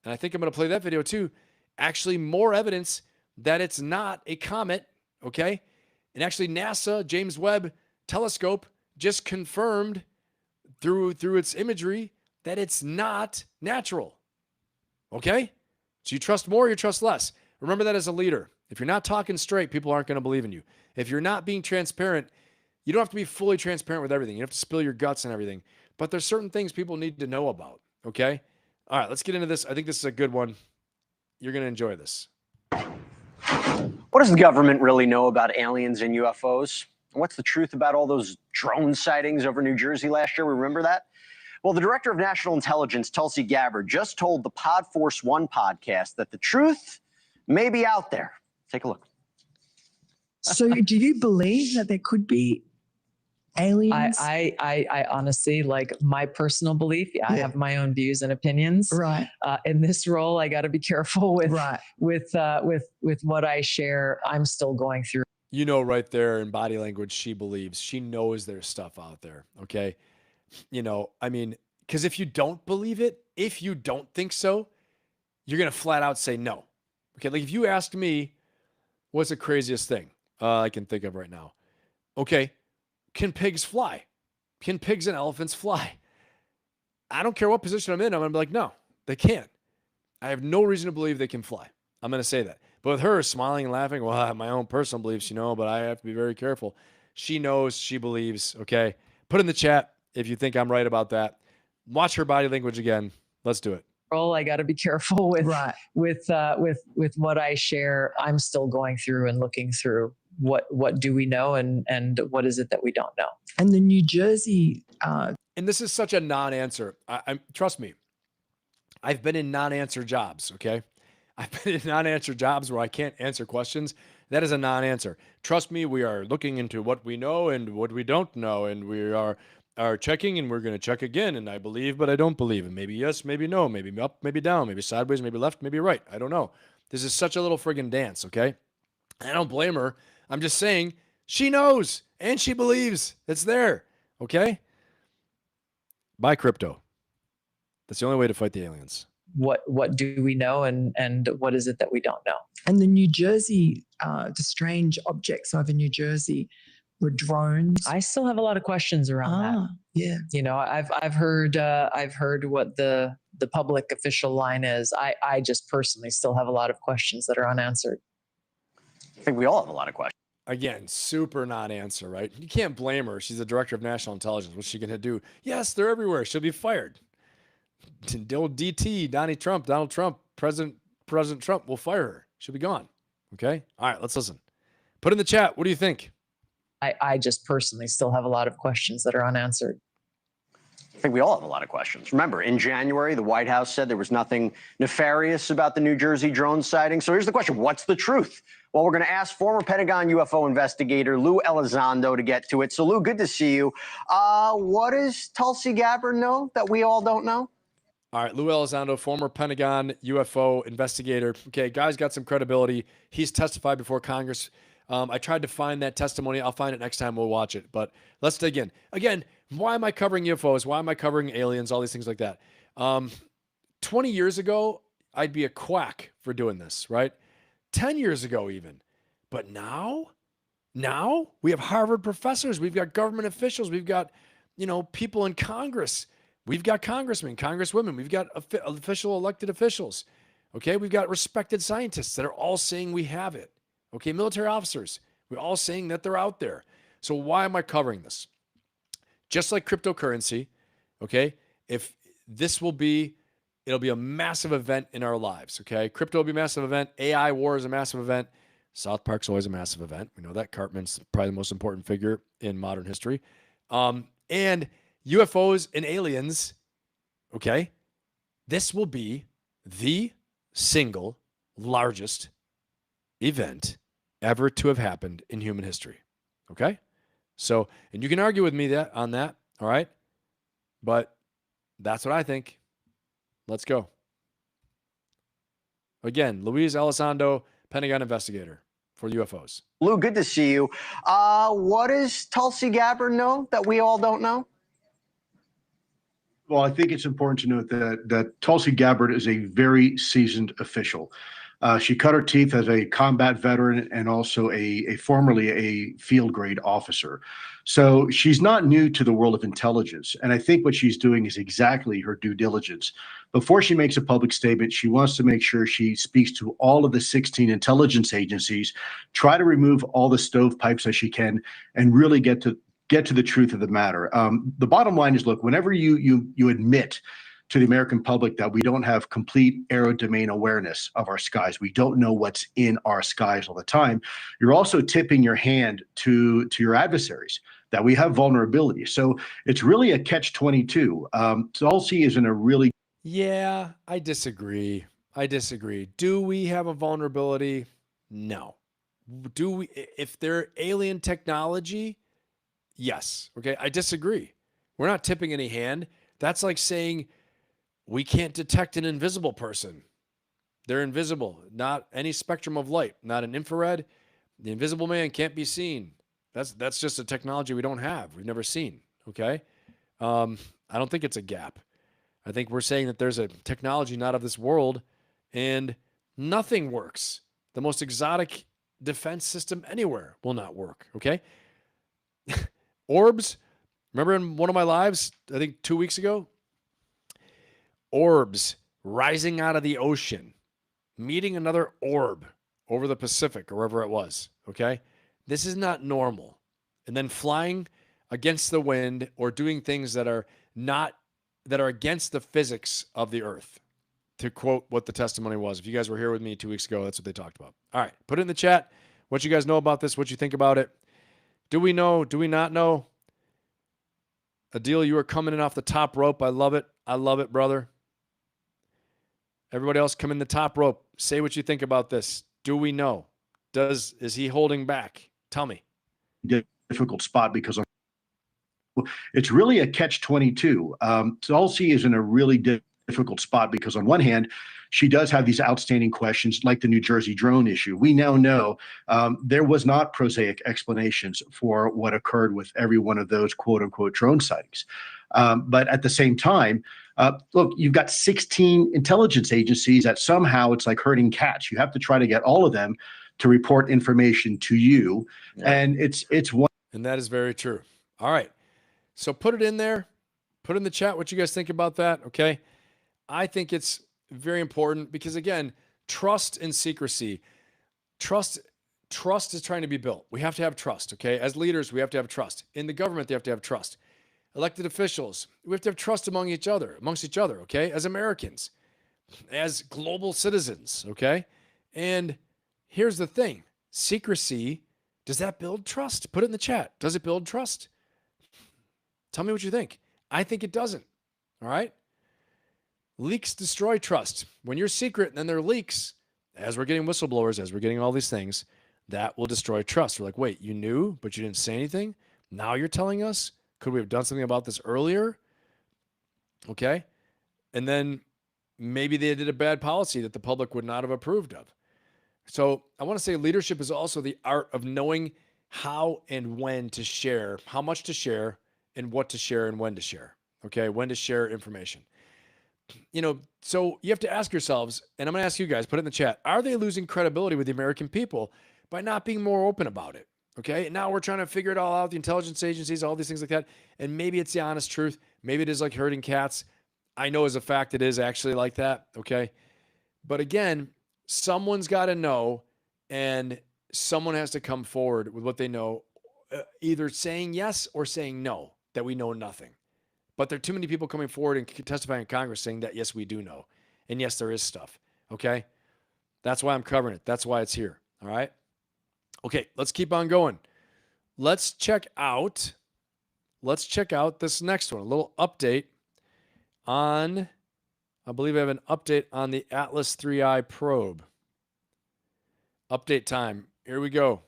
and I think I'm going to play that video too, actually more evidence that it's not a comet, okay? And actually NASA, James Webb telescope just confirmed through its imagery that it's not natural, okay? So you trust more, you trust less. Remember that as a leader. If you're not talking straight, people aren't going to believe in you. If you're not being transparent, you don't have to be fully transparent with everything. You have to spill your guts and everything. But there's certain things people need to know about, okay? All right, let's get into this. I think this is a good one. You're going to enjoy this. What does the government really know about aliens and UFOs? What's the truth about all those drone sightings over New Jersey last year? Remember that? Well, the director of national intelligence, Tulsi Gabbard, just told the Pod Force One podcast that the truth may be out there. Take a look. So do you believe that there could be aliens? I honestly, like, my personal belief, I have my own views and opinions. Right. In this role, I got to be careful with what I share. I'm still going through. You know, right there in body language, she believes. She knows there's stuff out there, okay? You know, I mean, because if you don't believe it, if you don't think so, you're going to flat out say no. Okay, like if you asked me, what's the craziest thing I can think of right now? Okay, can pigs fly? Can pigs and elephants fly? I don't care what position I'm in. I'm going to be like, no, they can't. I have no reason to believe they can fly. I'm going to say that. But with her smiling and laughing, well, I have my own personal beliefs, you know, but I have to be very careful. She knows, she believes, okay? Put in the chat if you think I'm right about that. Watch her body language again. Let's do it. I got to be careful with what I share. I'm still going through and looking through what do we know and what is it that we don't know. And the New Jersey. And this is such a non-answer. Trust me. I've been in non-answer jobs. Okay, I've been in non-answer jobs where I can't answer questions. That is a non-answer. Trust me. We are looking into what we know and what we don't know, and we are checking, and we're going to check again. And I believe, but I don't believe. And maybe yes, maybe no, maybe up, maybe down, maybe sideways, maybe left, maybe right. I don't know. This is such a little friggin' dance, okay? I don't blame her. I'm just saying she knows and she believes it's there, okay? Buy crypto. That's the only way to fight the aliens. What do we know and what is it that we don't know? And the New Jersey, the strange objects over New Jersey were drones. I still have a lot of questions around that. Yeah. You know, I've heard what the public official line is. I just personally still have a lot of questions that are unanswered. I think we all have a lot of questions. Again, super non-answer, right? You can't blame her. She's the director of national intelligence. What's she going to do? Yes, they're everywhere. She'll be fired. Old DT, Donald Trump, President Trump will fire her. She'll be gone. Okay? All right, let's listen. Put in the chat. What do you think? I just personally still have a lot of questions that are unanswered. I think we all have a lot of questions. Remember, in January, the White House said there was nothing nefarious about the New Jersey drone sighting. So here's the question. What's the truth? Well, we're going to ask former Pentagon UFO investigator Lou Elizondo to get to it. So, Lou, good to see you. What does Tulsi Gabbard know that we all don't know? All right, Lou Elizondo, former Pentagon UFO investigator. Okay, guy's got some credibility. He's testified before Congress. I tried to find that testimony. I'll find it next time we'll watch it. But let's dig in. Again, why am I covering UFOs? Why am I covering aliens? All these things like that. 20 years ago, I'd be a quack for doing this, right? 10 years ago even. But now we have Harvard professors. We've got government officials. We've got, people in Congress. We've got congressmen, congresswomen. We've got official elected officials. Okay, we've got respected scientists that are all saying we have it. Okay, military officers, we're all saying that they're out there. So why am I covering this? Just like cryptocurrency, okay, if this will be It'll be a massive event in our lives, okay? Crypto will be a massive event. AI war is a massive event. South Park's always a massive event. We know that. Cartman's probably the most important figure in modern history. And UFOs and aliens, okay? This will be the single largest event ever to have happened in human history, okay? So, and you can argue with me on that, all right? But that's what I think. Let's go. Again, Luis Elizondo, Pentagon investigator for UFOs. Lou, good to see you. What does Tulsi Gabbard know that we all don't know? Well, I think it's important to note that Tulsi Gabbard is a very seasoned official. She cut her teeth as a combat veteran and also formerly a field grade officer. So she's not new to the world of intelligence. And I think what she's doing is exactly her due diligence. Before she makes a public statement, she wants to make sure she speaks to all of the 16 intelligence agencies, try to remove all the stovepipes as she can, and really get to the truth of the matter. The bottom line is, look, whenever you admit to the American public that we don't have complete aerodomain awareness of our skies, we don't know what's in our skies all the time, you're also tipping your hand to your adversaries that we have vulnerability. So it's really a catch-22. Tulsi is in a really... Yeah, I disagree. Do we have a vulnerability? No. Do we? If they're alien technology, yes. Okay, I disagree. We're not tipping any hand. That's like saying we can't detect an invisible person. They're invisible, not any spectrum of light, not an infrared. The invisible man can't be seen. That's just a technology we don't have. We've never seen. Okay. I don't think it's a gap. I think we're saying that there's a technology not of this world and nothing works. The most exotic defense system anywhere will not work. Okay. Orbs. Remember in one of my lives, I think 2 weeks ago, orbs rising out of the ocean, meeting another orb over the Pacific or wherever it was. Okay. This is not normal. And then flying against the wind or doing things that are against the physics of the earth, to quote what the testimony was. If you guys were here with me 2 weeks ago, that's what they talked about. All right. Put it in the chat what you guys know about this, what you think about it. Do we know? Do we not know? Adil, you are coming in off the top rope. I love it. I love it, brother. Everybody else come in the top rope. Say what you think about this. Do we know? Is he holding back? Tell me. Difficult spot because it's really a catch-22. Tulsi is in a really difficult spot because on one hand, she does have these outstanding questions like the New Jersey drone issue. We now know there was not prosaic explanations for what occurred with every one of those quote-unquote drone sightings. But at the same time, look, you've got 16 intelligence agencies that somehow it's like herding cats. You have to try to get all of them to report information to you. Yeah. And it's one. And that is very true. All right. So put it in there. Put in the chat what you guys think about that, okay? I think it's very important because, again, trust and secrecy. Trust is trying to be built. We have to have trust, okay? As leaders, we have to have trust. In the government, they have to have trust. Elected officials, we have to have trust amongst each other, okay? As Americans, as global citizens, okay? And here's the thing. Secrecy, does that build trust? Put it in the chat. Does it build trust? Tell me what you think. I think it doesn't, all right? Leaks destroy trust. When you're secret and then there are leaks, as we're getting whistleblowers, as we're getting all these things, that will destroy trust. We're like, wait, you knew, but you didn't say anything? Now you're telling us? Could we have done something about this earlier? Okay. And then maybe they did a bad policy that the public would not have approved of. So I want to say leadership is also the art of knowing how and when to share, how much to share, and what to share and when to share. Okay. When to share information. So you have to ask yourselves, and I'm going to ask you guys, put it in the chat. Are they losing credibility with the American people by not being more open about it? Okay. Now we're trying to figure it all out. The intelligence agencies, all these things like that. And maybe it's the honest truth. Maybe it is like herding cats. I know as a fact it is actually like that. Okay. But again, someone's got to know, and someone has to come forward with what they know, either saying yes or saying no, that we know nothing. But there are too many people coming forward and testifying in Congress saying that, yes, we do know. And yes, there is stuff. Okay. That's why I'm covering it. That's why it's here. All right. Okay. Let's keep on going. Let's check out this next one. A little update on, I believe I have an update on the Atlas 3I probe. Update time. Here we go.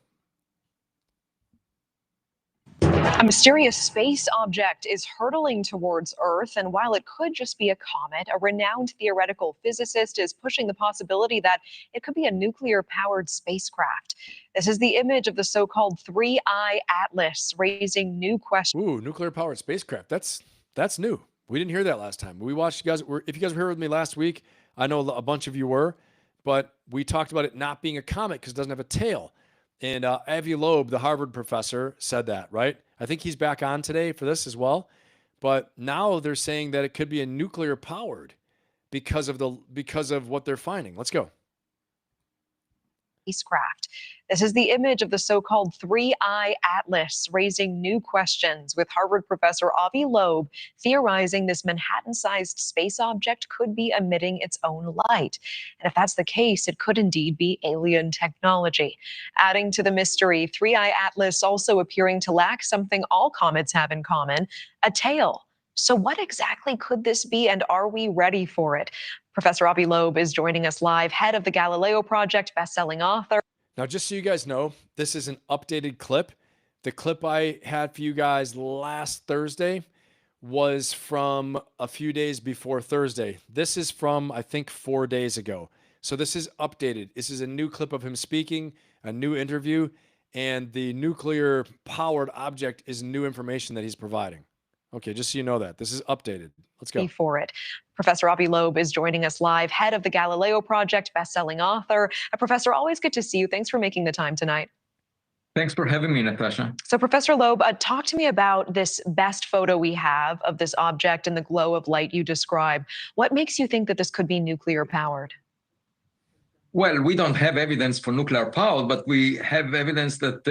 A mysterious space object is hurtling towards Earth, and while it could just be a comet, a renowned theoretical physicist is pushing the possibility that it could be a nuclear-powered spacecraft. This is the image of the so-called 3I Atlas, raising new questions. Ooh, nuclear-powered spacecraft. That's new. We didn't hear that last time. We watched you guys. If you guys were here with me last week, I know a bunch of you were, but we talked about it not being a comet because it doesn't have a tail. And Avi Loeb, the Harvard professor, said that, right? I think he's back on today for this as well. But now they're saying that it could be a nuclear powered because of what they're finding. Let's go. Spacecraft. This is the image of the so-called 3I Atlas, raising new questions, with Harvard professor Avi Loeb theorizing this Manhattan-sized space object could be emitting its own light. And if that's the case, it could indeed be alien technology. Adding to the mystery, 3I Atlas also appearing to lack something all comets have in common, a tail. So what exactly could this be, and are we ready for it? Professor Avi Loeb is joining us live, head of the Galileo Project, best-selling author. Now, just so you guys know, this is an updated clip. The clip I had for you guys last Thursday was from a few days before Thursday. This is from, I think, 4 days ago. So this is updated. This is a new clip of him speaking, a new interview, and the nuclear-powered object is new information that he's providing. Okay, just so you know that. This is updated. Let's go. For it. Professor Avi Loeb is joining us live, head of the Galileo Project, best-selling author. Professor, always good to see you. Thanks for making the time tonight. Thanks for having me, Natasha. So, Professor Loeb, talk to me about this best photo we have of this object and the glow of light you describe. What makes you think that this could be nuclear-powered? Well, we don't have evidence for nuclear power, but we have evidence that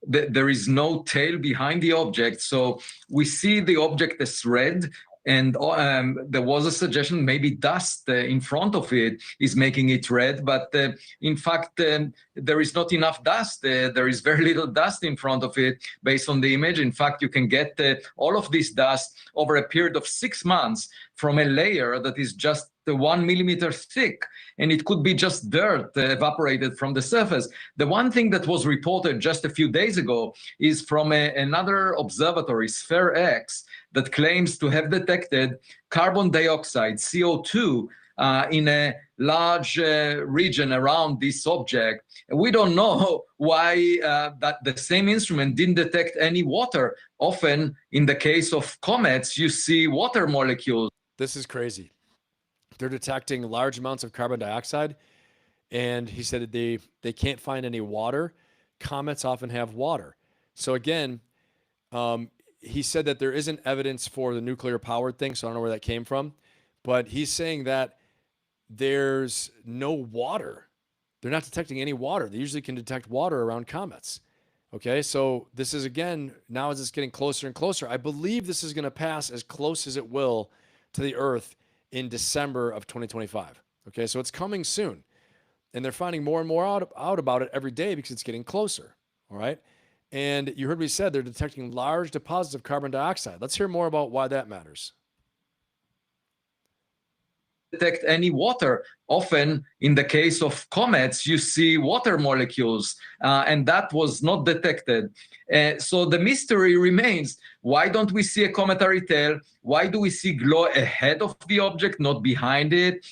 there is no tail behind the object. So we see the object as red. And there was a suggestion maybe dust in front of it is making it red. But in fact, there is not enough dust. There is very little dust in front of it based on the image. In fact, you can get all of this dust over a period of 6 months from a layer that is just 1 millimeter thick, and it could be just dirt evaporated from the surface. The one thing that was reported just a few days ago is from another observatory, Sphere X, that claims to have detected carbon dioxide, CO2, in a large region around this object. We don't know why that the same instrument didn't detect any water. Often, in the case of comets, you see water molecules. This is crazy. They're detecting large amounts of carbon dioxide, and he said that they can't find any water. Comets often have water. So again, he said that there isn't evidence for the nuclear powered thing, so I don't know where that came from, but he's saying that there's no water. They're not detecting any water. They usually can detect water around comets. Okay, so this is, again, now as it's getting closer and closer, I believe this is going to pass as close as it will to the Earth in December of 2025. Okay, so it's coming soon. And they're finding more and more out about it every day because it's getting closer. All right. And you heard me said they're detecting large deposits of carbon dioxide. Let's hear more about why that matters. Detect any water. Often, in the case of comets, you see water molecules, and that was not detected. So the mystery remains. Why don't we see a cometary tail? Why do we see glow ahead of the object, not behind it?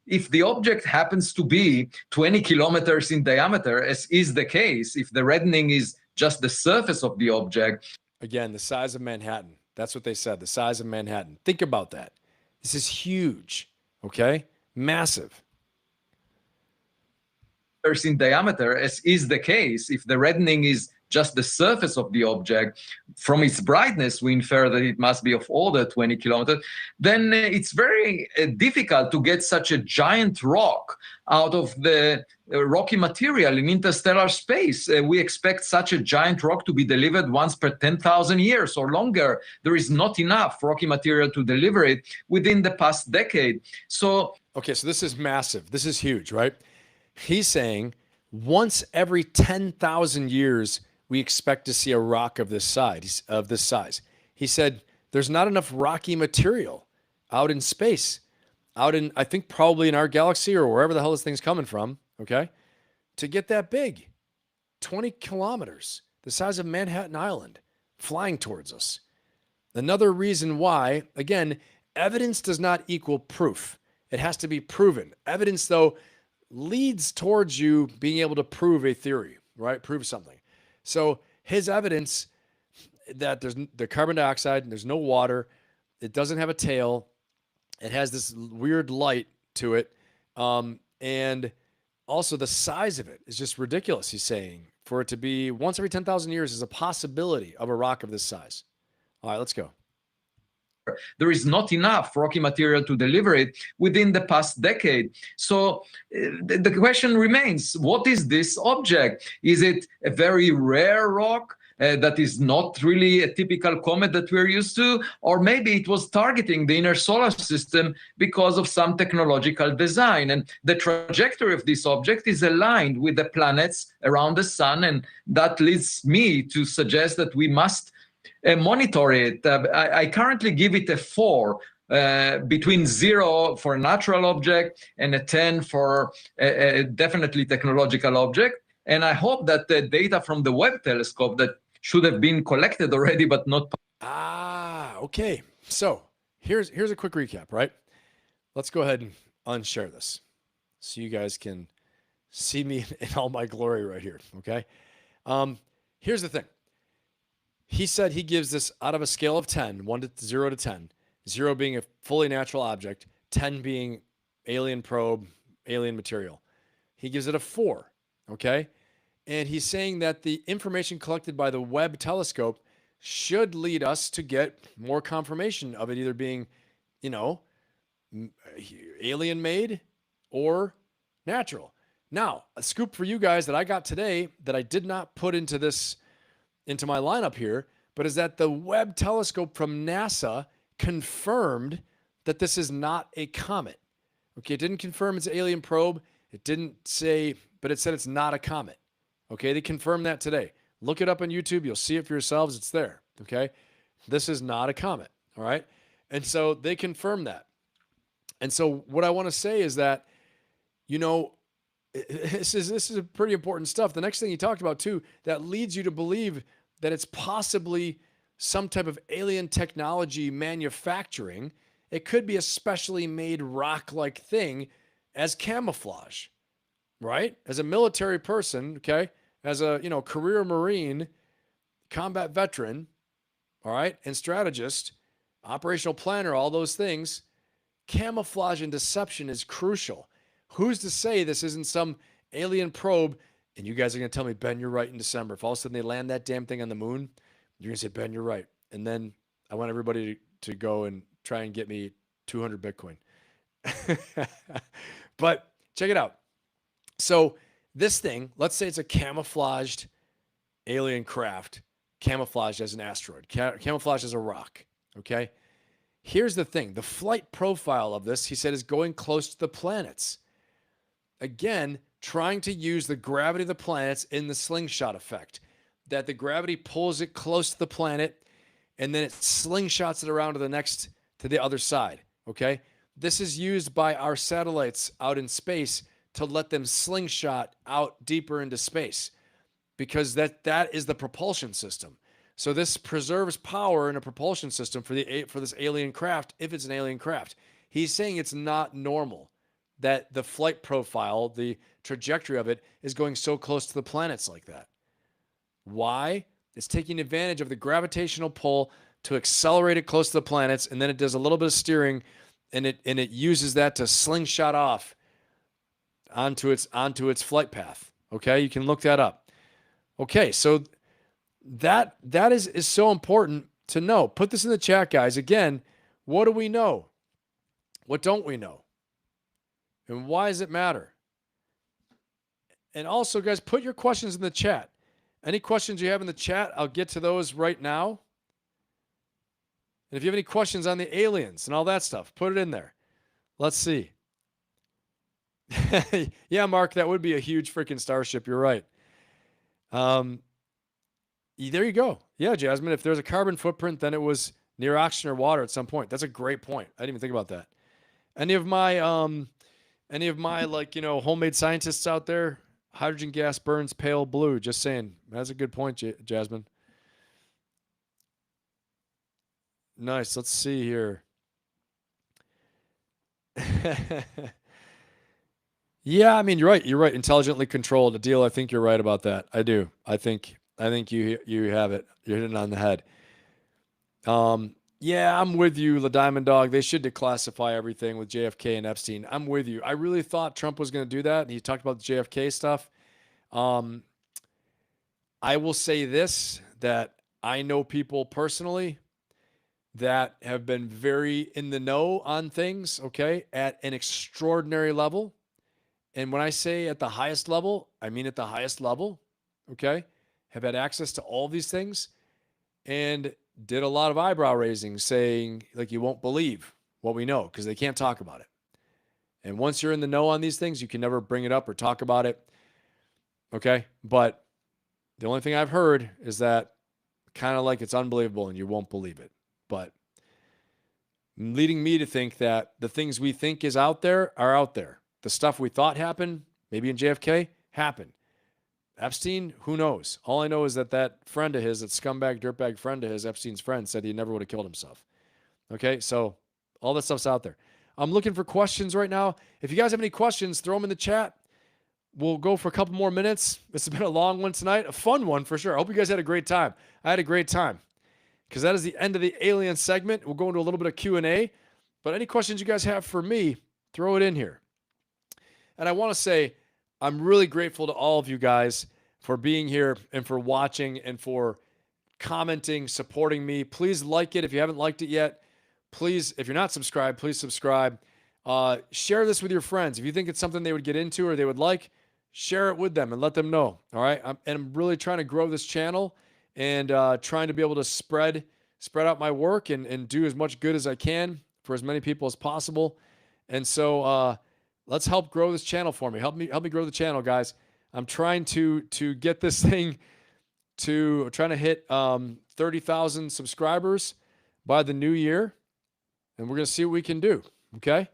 If the object happens to be 20 kilometers in diameter, as is the case, if the reddening is just the surface of the object. Again, the size of Manhattan. That's what they said, the size of Manhattan. Think about that. This is huge, okay? Massive. In diameter, as is the case, if the reddening is just the surface of the object, from its brightness, we infer that it must be of order 20 kilometers, then it's very difficult to get such a giant rock out of the rocky material in interstellar space. We expect such a giant rock to be delivered once per 10,000 years or longer. There is not enough rocky material to deliver it within the past decade. So, okay, so this is massive. This is huge, right? He's saying once every 10,000 years, we expect to see a rock of this size. He said there's not enough rocky material out in space, out in, I think probably in our galaxy or wherever the hell this thing's coming from, okay, to get that big. 20 kilometers, the size of Manhattan Island, flying towards us. Another reason why, again, evidence does not equal proof. It has to be proven. Evidence, though, leads towards you being able to prove a theory, right? Prove something. So his evidence that there's the carbon dioxide, there's no water, it doesn't have a tail, it has this weird light to it, and also the size of it is just ridiculous, he's saying. For it to be once every 10,000 years is a possibility of a rock of this size. All right, let's go. There is not enough rocky material to deliver it within the past decade. So the question remains, what is this object? Is it a very rare rock that is not really a typical comet that we're used to? Or maybe it was targeting the inner solar system because of some technological design. And the trajectory of this object is aligned with the planets around the sun. And that leads me to suggest that we must monitor it. I currently give it a 4, between 0 for a natural object and a 10 for a definitely technological object. And I hope that the data from the Webb telescope that should have been collected already, but not. Okay. So here's a quick recap, right? Let's go ahead and unshare this so you guys can see me in all my glory right here, okay? Here's the thing. He said he gives this out of a scale of 10, 0 to 10, 0 being a fully natural object, 10 being alien probe, alien material. He gives it a 4, okay? And he's saying that the information collected by the Webb telescope should lead us to get more confirmation of it either being, you know, alien made or natural. Now, a scoop for you guys that I got today that I did not put into my lineup here, but is that the Webb telescope from NASA confirmed that this is not a comet. Okay, it didn't confirm it's an alien probe. It didn't say, but it said it's not a comet. Okay, they confirmed that today. Look it up on YouTube. You'll see it for yourselves. It's there. Okay, this is not a comet. All right, and so they confirmed that. And so what I want to say is that, you know, this is a pretty important stuff. The next thing he talked about too, that leads you to believe that it's possibly some type of alien technology manufacturing. It could be a specially made rock-like thing as camouflage, right? As a military person, okay, as a, you know, career Marine, combat veteran, all right, and strategist, operational planner, all those things, camouflage and deception is crucial. Who's to say this isn't some alien probe? And you guys are going to tell me, Ben, you're right in December. If all of a sudden they land that damn thing on the moon, you're going to say, Ben, you're right. And then I want everybody to go and try and get me 200 Bitcoin. But check it out. So this thing, let's say it's a camouflaged alien craft, camouflaged as an asteroid, camouflaged as a rock, okay? Here's the thing. The flight profile of this, he said, is going close to the planets. Again, trying to use the gravity of the planets in the slingshot effect, that the gravity pulls it close to the planet and then it slingshots it around to the other side, okay? This is used by our satellites out in space to let them slingshot out deeper into space because that is the propulsion system. So this preserves power in a propulsion system for this alien craft, if it's an alien craft. He's saying it's not normal that the flight profile, the trajectory of it, is going so close to the planets like that. Why? It's taking advantage of the gravitational pull to accelerate it close to the planets, and then it does a little bit of steering, and it uses that to slingshot off onto its flight path. Okay, you can look that up. Okay, so that is so important to know. Put this in the chat, guys. Again, what do we know? What don't we know? And why does it matter? And also, guys, put your questions in the chat. Any questions you have in the chat, I'll get to those right now. And if you have any questions on the aliens and all that stuff, put it in there. Let's see. Yeah, Mark, that would be a huge freaking starship. You're right. There you go. Yeah, Jasmine, if there's a carbon footprint, then it was near oxygen or water at some point. That's a great point. I didn't even think about that. Any of my like, homemade scientists out there, hydrogen gas burns pale blue. Just saying. That's a good point, Jasmine. Nice. Let's see here. Yeah, I mean, you're right. You're right. Intelligently controlled. Adil, I think you're right about that. I do. I think you have it. You're hitting it on the head. Yeah, I'm with you, the Diamond Dog. They should declassify everything with JFK and Epstein. I'm with you. I really thought Trump was going to do that, and he talked about the JFK stuff. I will say this, that I know people personally that have been very in the know on things, okay, at an extraordinary level. And when I say at the highest level, I mean at the highest level, okay, have had access to all these things and did a lot of eyebrow raising, saying, like, you won't believe what we know because they can't talk about it. And once you're in the know on these things, you can never bring it up or talk about it, okay? But the only thing I've heard is that kind of like it's unbelievable and you won't believe it. But leading me to think that the things we think is out there are out there. The stuff we thought happened, maybe in JFK, happened. Epstein, who knows? All I know is that friend of his, that scumbag, dirtbag friend of his, Epstein's friend, said he never would have killed himself. Okay, so all that stuff's out there. I'm looking for questions right now. If you guys have any questions, throw them in the chat. We'll go for a couple more minutes. This has been a long one tonight, a fun one for sure. I hope you guys had a great time. I had a great time because that is the end of the alien segment. We'll go into a little bit of Q&A, but any questions you guys have for me, throw it in here. And I want to say, I'm really grateful to all of you guys for being here and for watching and for commenting, supporting me. Please like it if you haven't liked it yet. Please, if you're not subscribed, please subscribe. Share this with your friends. If you think it's something they would get into or they would like, share it with them and let them know. All right. I'm really trying to grow this channel and trying to be able to spread out my work and do as much good as I can for as many people as possible. And so, let's help grow this channel for me. Help me grow the channel, guys. I'm trying to get this thing to trying to hit 30,000 subscribers by the new year, and we're gonna see what we can do. Okay,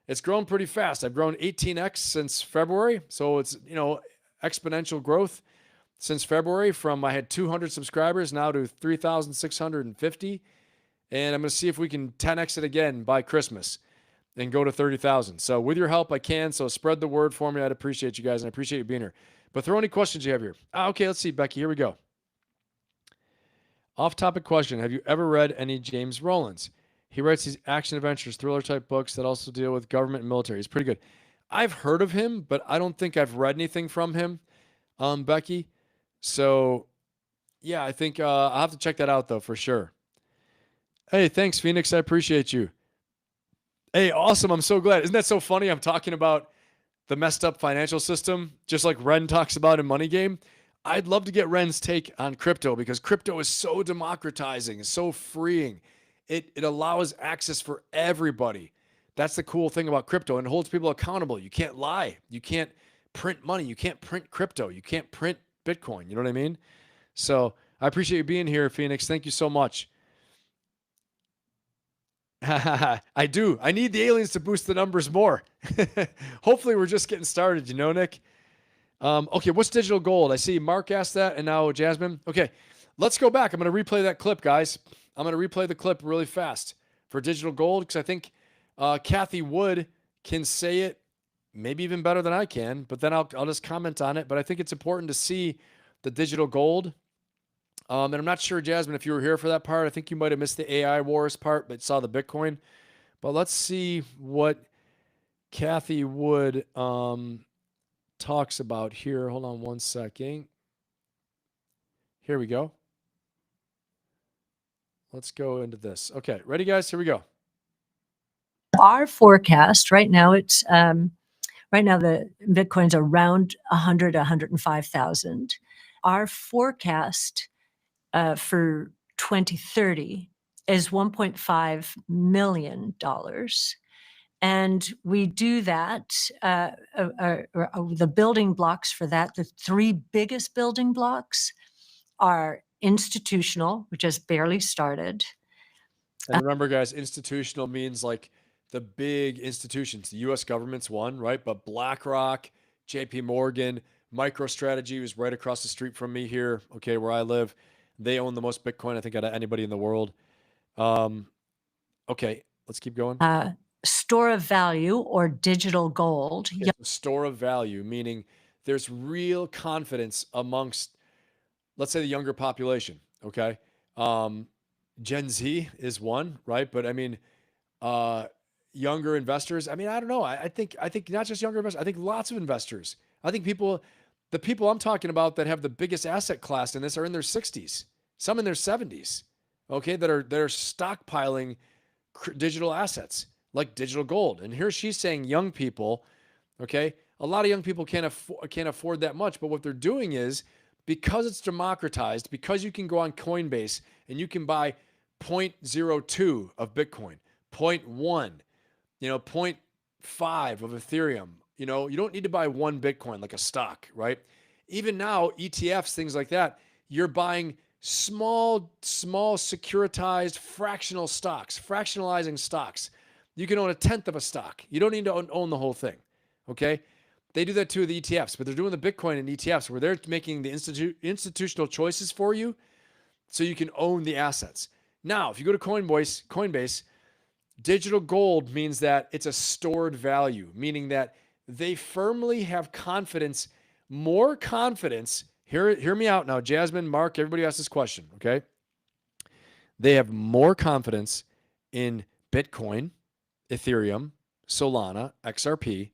it's grown pretty fast. I've grown 18x since February, so it's exponential growth since February. From I had 200 subscribers now to 3,650, and I'm gonna see if we can 10x it again by Christmas and go to 30,000. So with your help, I can. So spread the word for me. I'd appreciate you guys, and I appreciate you being here. But throw any questions you have here. Okay, let's see, Becky. Here we go. Off-topic question. Have you ever read any James Rowlands? He writes these action adventures, thriller-type books that also deal with government and military. He's pretty good. I've heard of him, but I don't think I've read anything from him, Becky. So, yeah, I think I'll have to check that out, though, for sure. Hey, thanks, Phoenix. I appreciate you. Hey, awesome. I'm so glad. Isn't that so funny? I'm talking about the messed up financial system, just like Ren talks about in Money Game. I'd love to get Ren's take on crypto because crypto is so democratizing, so freeing. It allows access for everybody. That's the cool thing about crypto, and it holds people accountable. You can't lie. You can't print money. You can't print crypto. You can't print Bitcoin. You know what I mean? So I appreciate you being here, Phoenix. Thank you so much. I do. I need the aliens to boost the numbers more. Hopefully we're just getting started, Nick. Okay, what's digital gold? I see Mark asked that, and now Jasmine. Okay, let's go back. I'm going to replay that clip, guys. I'm going to replay the clip really fast for digital gold because I think Cathie Wood can say it maybe even better than I can, but then I'll just comment on it. But I think it's important to see the digital gold. And I'm not sure, Jasmine, if you were here for that part. I think you might have missed the AI wars part, but saw the Bitcoin. But let's see what Cathie Wood talks about here. Hold on one second. Here we go. let's go into this. Okay, ready, guys? Here we go. Our forecast right now, it's right now the Bitcoin's around 105,000. Our forecast for 2030 is $1.5 million. And we do that, the building blocks for that, the three biggest building blocks are institutional, which has barely started. And remember, guys, institutional means like the big institutions. The U.S. government's one, right? But BlackRock, J.P. Morgan, MicroStrategy, who's right across the street from me here, okay, where I live. They own the most Bitcoin, I think, out of anybody in the world. Okay, let's keep going. Store of value or digital gold. Okay, so store of value, meaning there's real confidence amongst, let's say, the younger population, okay? Gen Z is one, right? But I mean, younger investors, I mean, I don't know. I think not just younger investors, I think lots of investors. I think the people I'm talking about that have the biggest asset class in this are in their 60s, some in their 70s, okay, that are stockpiling digital assets like digital gold. And here she's saying young people, okay, a lot of young people can't afford that much, but what they're doing is, because it's democratized, because you can go on Coinbase and you can buy 0.02 of Bitcoin, 0.1, 0.5 of Ethereum, you don't need to buy one Bitcoin like a stock, right? Even now, ETFs, things like that, you're buying small securitized fractional stocks, fractionalizing stocks. You can own a tenth of a stock. You don't need to own the whole thing, okay? They do that too with the ETFs, but they're doing the Bitcoin and ETFs where they're making the institutional choices for you so you can own the assets. Now, if you go to Coinbase, digital gold means that it's a stored value, meaning that they firmly have confidence, more confidence. Hear me out now, Jasmine, Mark, everybody asks this question, okay? They have more confidence in Bitcoin, Ethereum, Solana, XRP,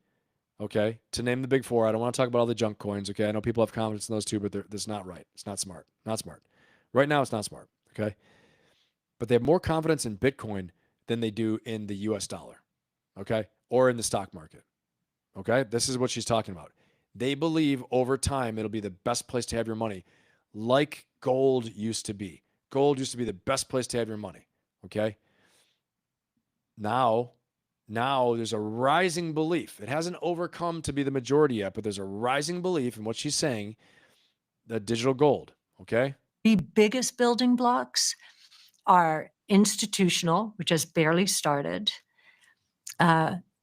okay, to name the big four. I don't want to talk about all the junk coins, okay? I know people have confidence in those too, but that's not right. It's not smart. Not smart. Right now, it's not smart, okay? But they have more confidence in Bitcoin than they do in the US dollar, okay? Or in the stock market, okay? This is what she's talking about. They believe over time it'll be the best place to have your money, like gold used to be. Gold used to be the best place to have your money, okay? Now there's a rising belief. It hasn't overcome to be the majority yet, but there's a rising belief in what she's saying, that digital gold, okay? The biggest building blocks are institutional, which has barely started,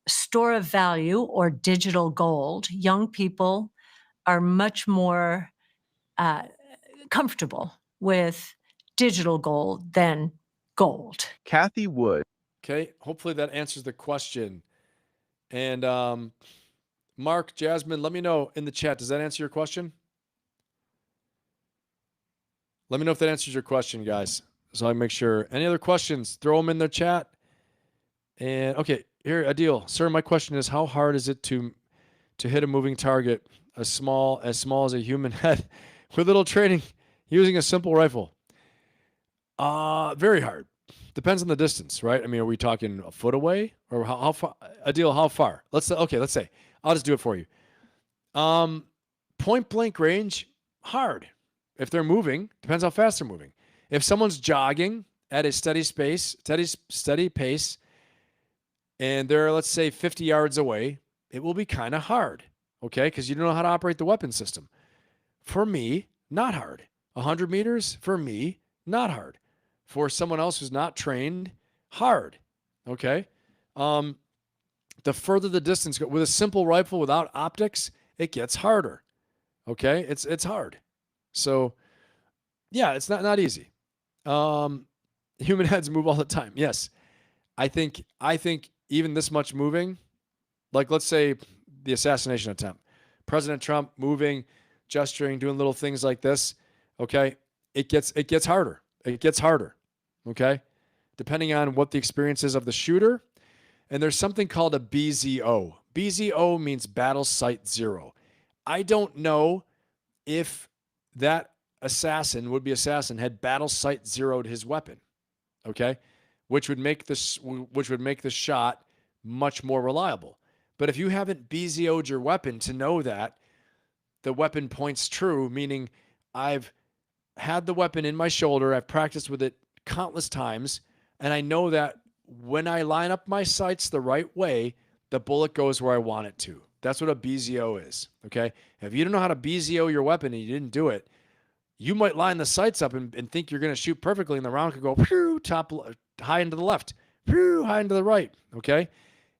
store of value or digital gold. Young people are much more comfortable with digital gold than gold. Cathie Wood. Okay, hopefully that answers the question. And Mark, Jasmine, let me know in the chat. Does that answer your question? Let me know if that answers your question, guys, so I make sure. Any other questions? Throw them in the chat. And okay, here, Adil, sir, my question is, how hard is it to hit a moving target as small as a human head with little training using a simple rifle? Very hard. Depends on the distance, right? I mean, are we talking a foot away, or how far? Adil, how far? Let's say I'll just do it for you. Point blank range, hard. If they're moving, depends how fast they're moving. If someone's jogging at a steady pace, and they're, let's say, 50 yards away, it will be kind of hard, okay? Because you don't know how to operate the weapon system. For me, not hard. 100 meters, for me, not hard. For someone else who's not trained, hard, okay? The further the distance, with a simple rifle without optics, it gets harder, okay? It's hard. So, yeah, it's not easy. Human heads move all the time. Yes. I think even this much moving, like let's say the assassination attempt, President Trump moving, gesturing, doing little things like this, okay? It gets harder. It gets harder, okay? Depending on what the experience is of the shooter. And there's something called a BZO. BZO means battle site zero. I don't know if that would-be assassin had battle site zeroed his weapon, okay, which would make the shot much more reliable. But if you haven't BZO'd your weapon to know that the weapon points true, meaning I've had the weapon in my shoulder, I've practiced with it countless times, and I know that when I line up my sights the right way, the bullet goes where I want it to. That's what a BZO is, okay? If you don't know how to BZO your weapon and you didn't do it, you might line the sights up and think you're going to shoot perfectly, and the round could go high into the left, high into the right, okay?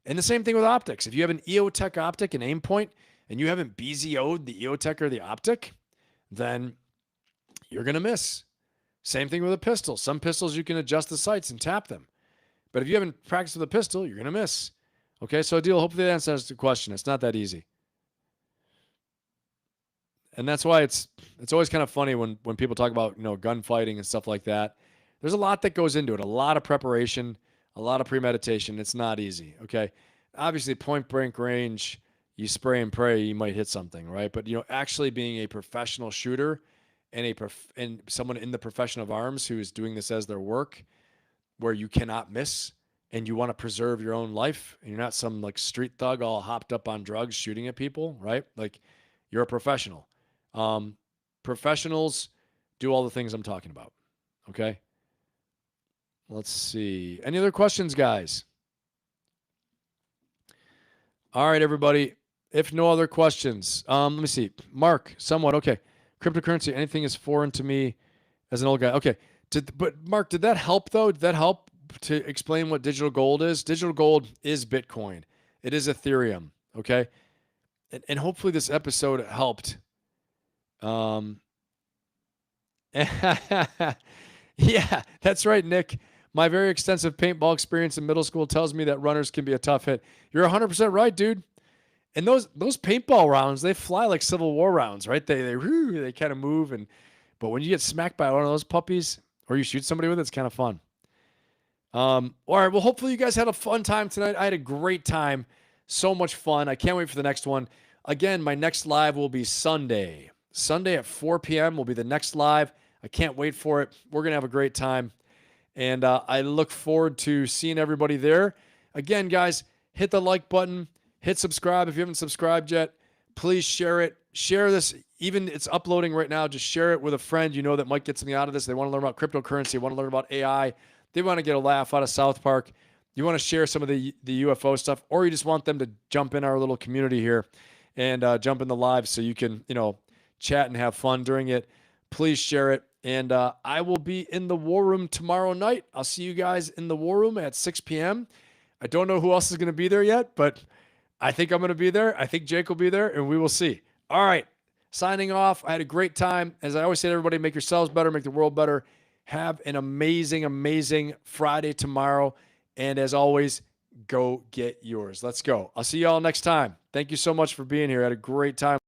And the same thing with optics. If you have an EOTech optic and aim point, and you haven't BZO'd the EOTech or the optic, then you're going to miss. Same thing with a pistol. Some pistols you can adjust the sights and tap them. But if you haven't practiced with a pistol, you're going to miss. Okay, so Adil, hopefully that answers the question. It's not that easy. And that's why it's always kind of funny when people talk about, gunfighting and stuff like that. There's a lot that goes into it, a lot of preparation, a lot of premeditation. It's not easy, okay? Obviously, point blank range, you spray and pray, you might hit something, right? But, actually being a professional shooter and someone in the profession of arms who is doing this as their work, where you cannot miss and you want to preserve your own life, and you're not some like street thug all hopped up on drugs shooting at people, right? Like, you're a professional. Professionals do all the things I'm talking about. Okay. Let's see. Any other questions, guys? All right, everybody. If no other questions, let me see. Mark, somewhat. Okay. Cryptocurrency, anything is foreign to me as an old guy. Okay. But Mark, did that help though? Did that help to explain what digital gold is? Digital gold is Bitcoin. It is Ethereum. Okay. And hopefully this episode helped. Yeah, that's right, Nick. My very extensive paintball experience in middle school tells me that runners can be a tough hit. You're 100% right, dude. And those paintball rounds, they fly like Civil War rounds, right? They kind of move, but when you get smacked by one of those puppies, or you shoot somebody with it, it's kind of fun. All right, well, hopefully you guys had a fun time tonight. I had a great time, so much fun. I can't wait for the next one. Again, my next live will be Sunday. Sunday at 4 p.m. will be the next live. I can't wait for it. We're going to have a great time. And I look forward to seeing everybody there. Again, guys, hit the like button. Hit subscribe if you haven't subscribed yet. Please share it. Share this. Even it's uploading right now. Just share it with a friend you know that might get something out of this. They want to learn about cryptocurrency. They want to learn about AI. They want to get a laugh out of South Park. You want to share some of the UFO stuff, or you just want them to jump in our little community here and jump in the live so you can, chat and have fun during it. Please share it. And I will be in the War Room tomorrow night. I'll see you guys in the War Room at 6 p.m. I don't know who else is going to be there yet, but I think I'm going to be there. I think Jake will be there, and we will see. All right. Signing off. I had a great time. As I always say to everybody, make yourselves better, make the world better. Have an amazing, amazing Friday tomorrow. And as always, go get yours. Let's go. I'll see you all next time. Thank you so much for being here. I had a great time.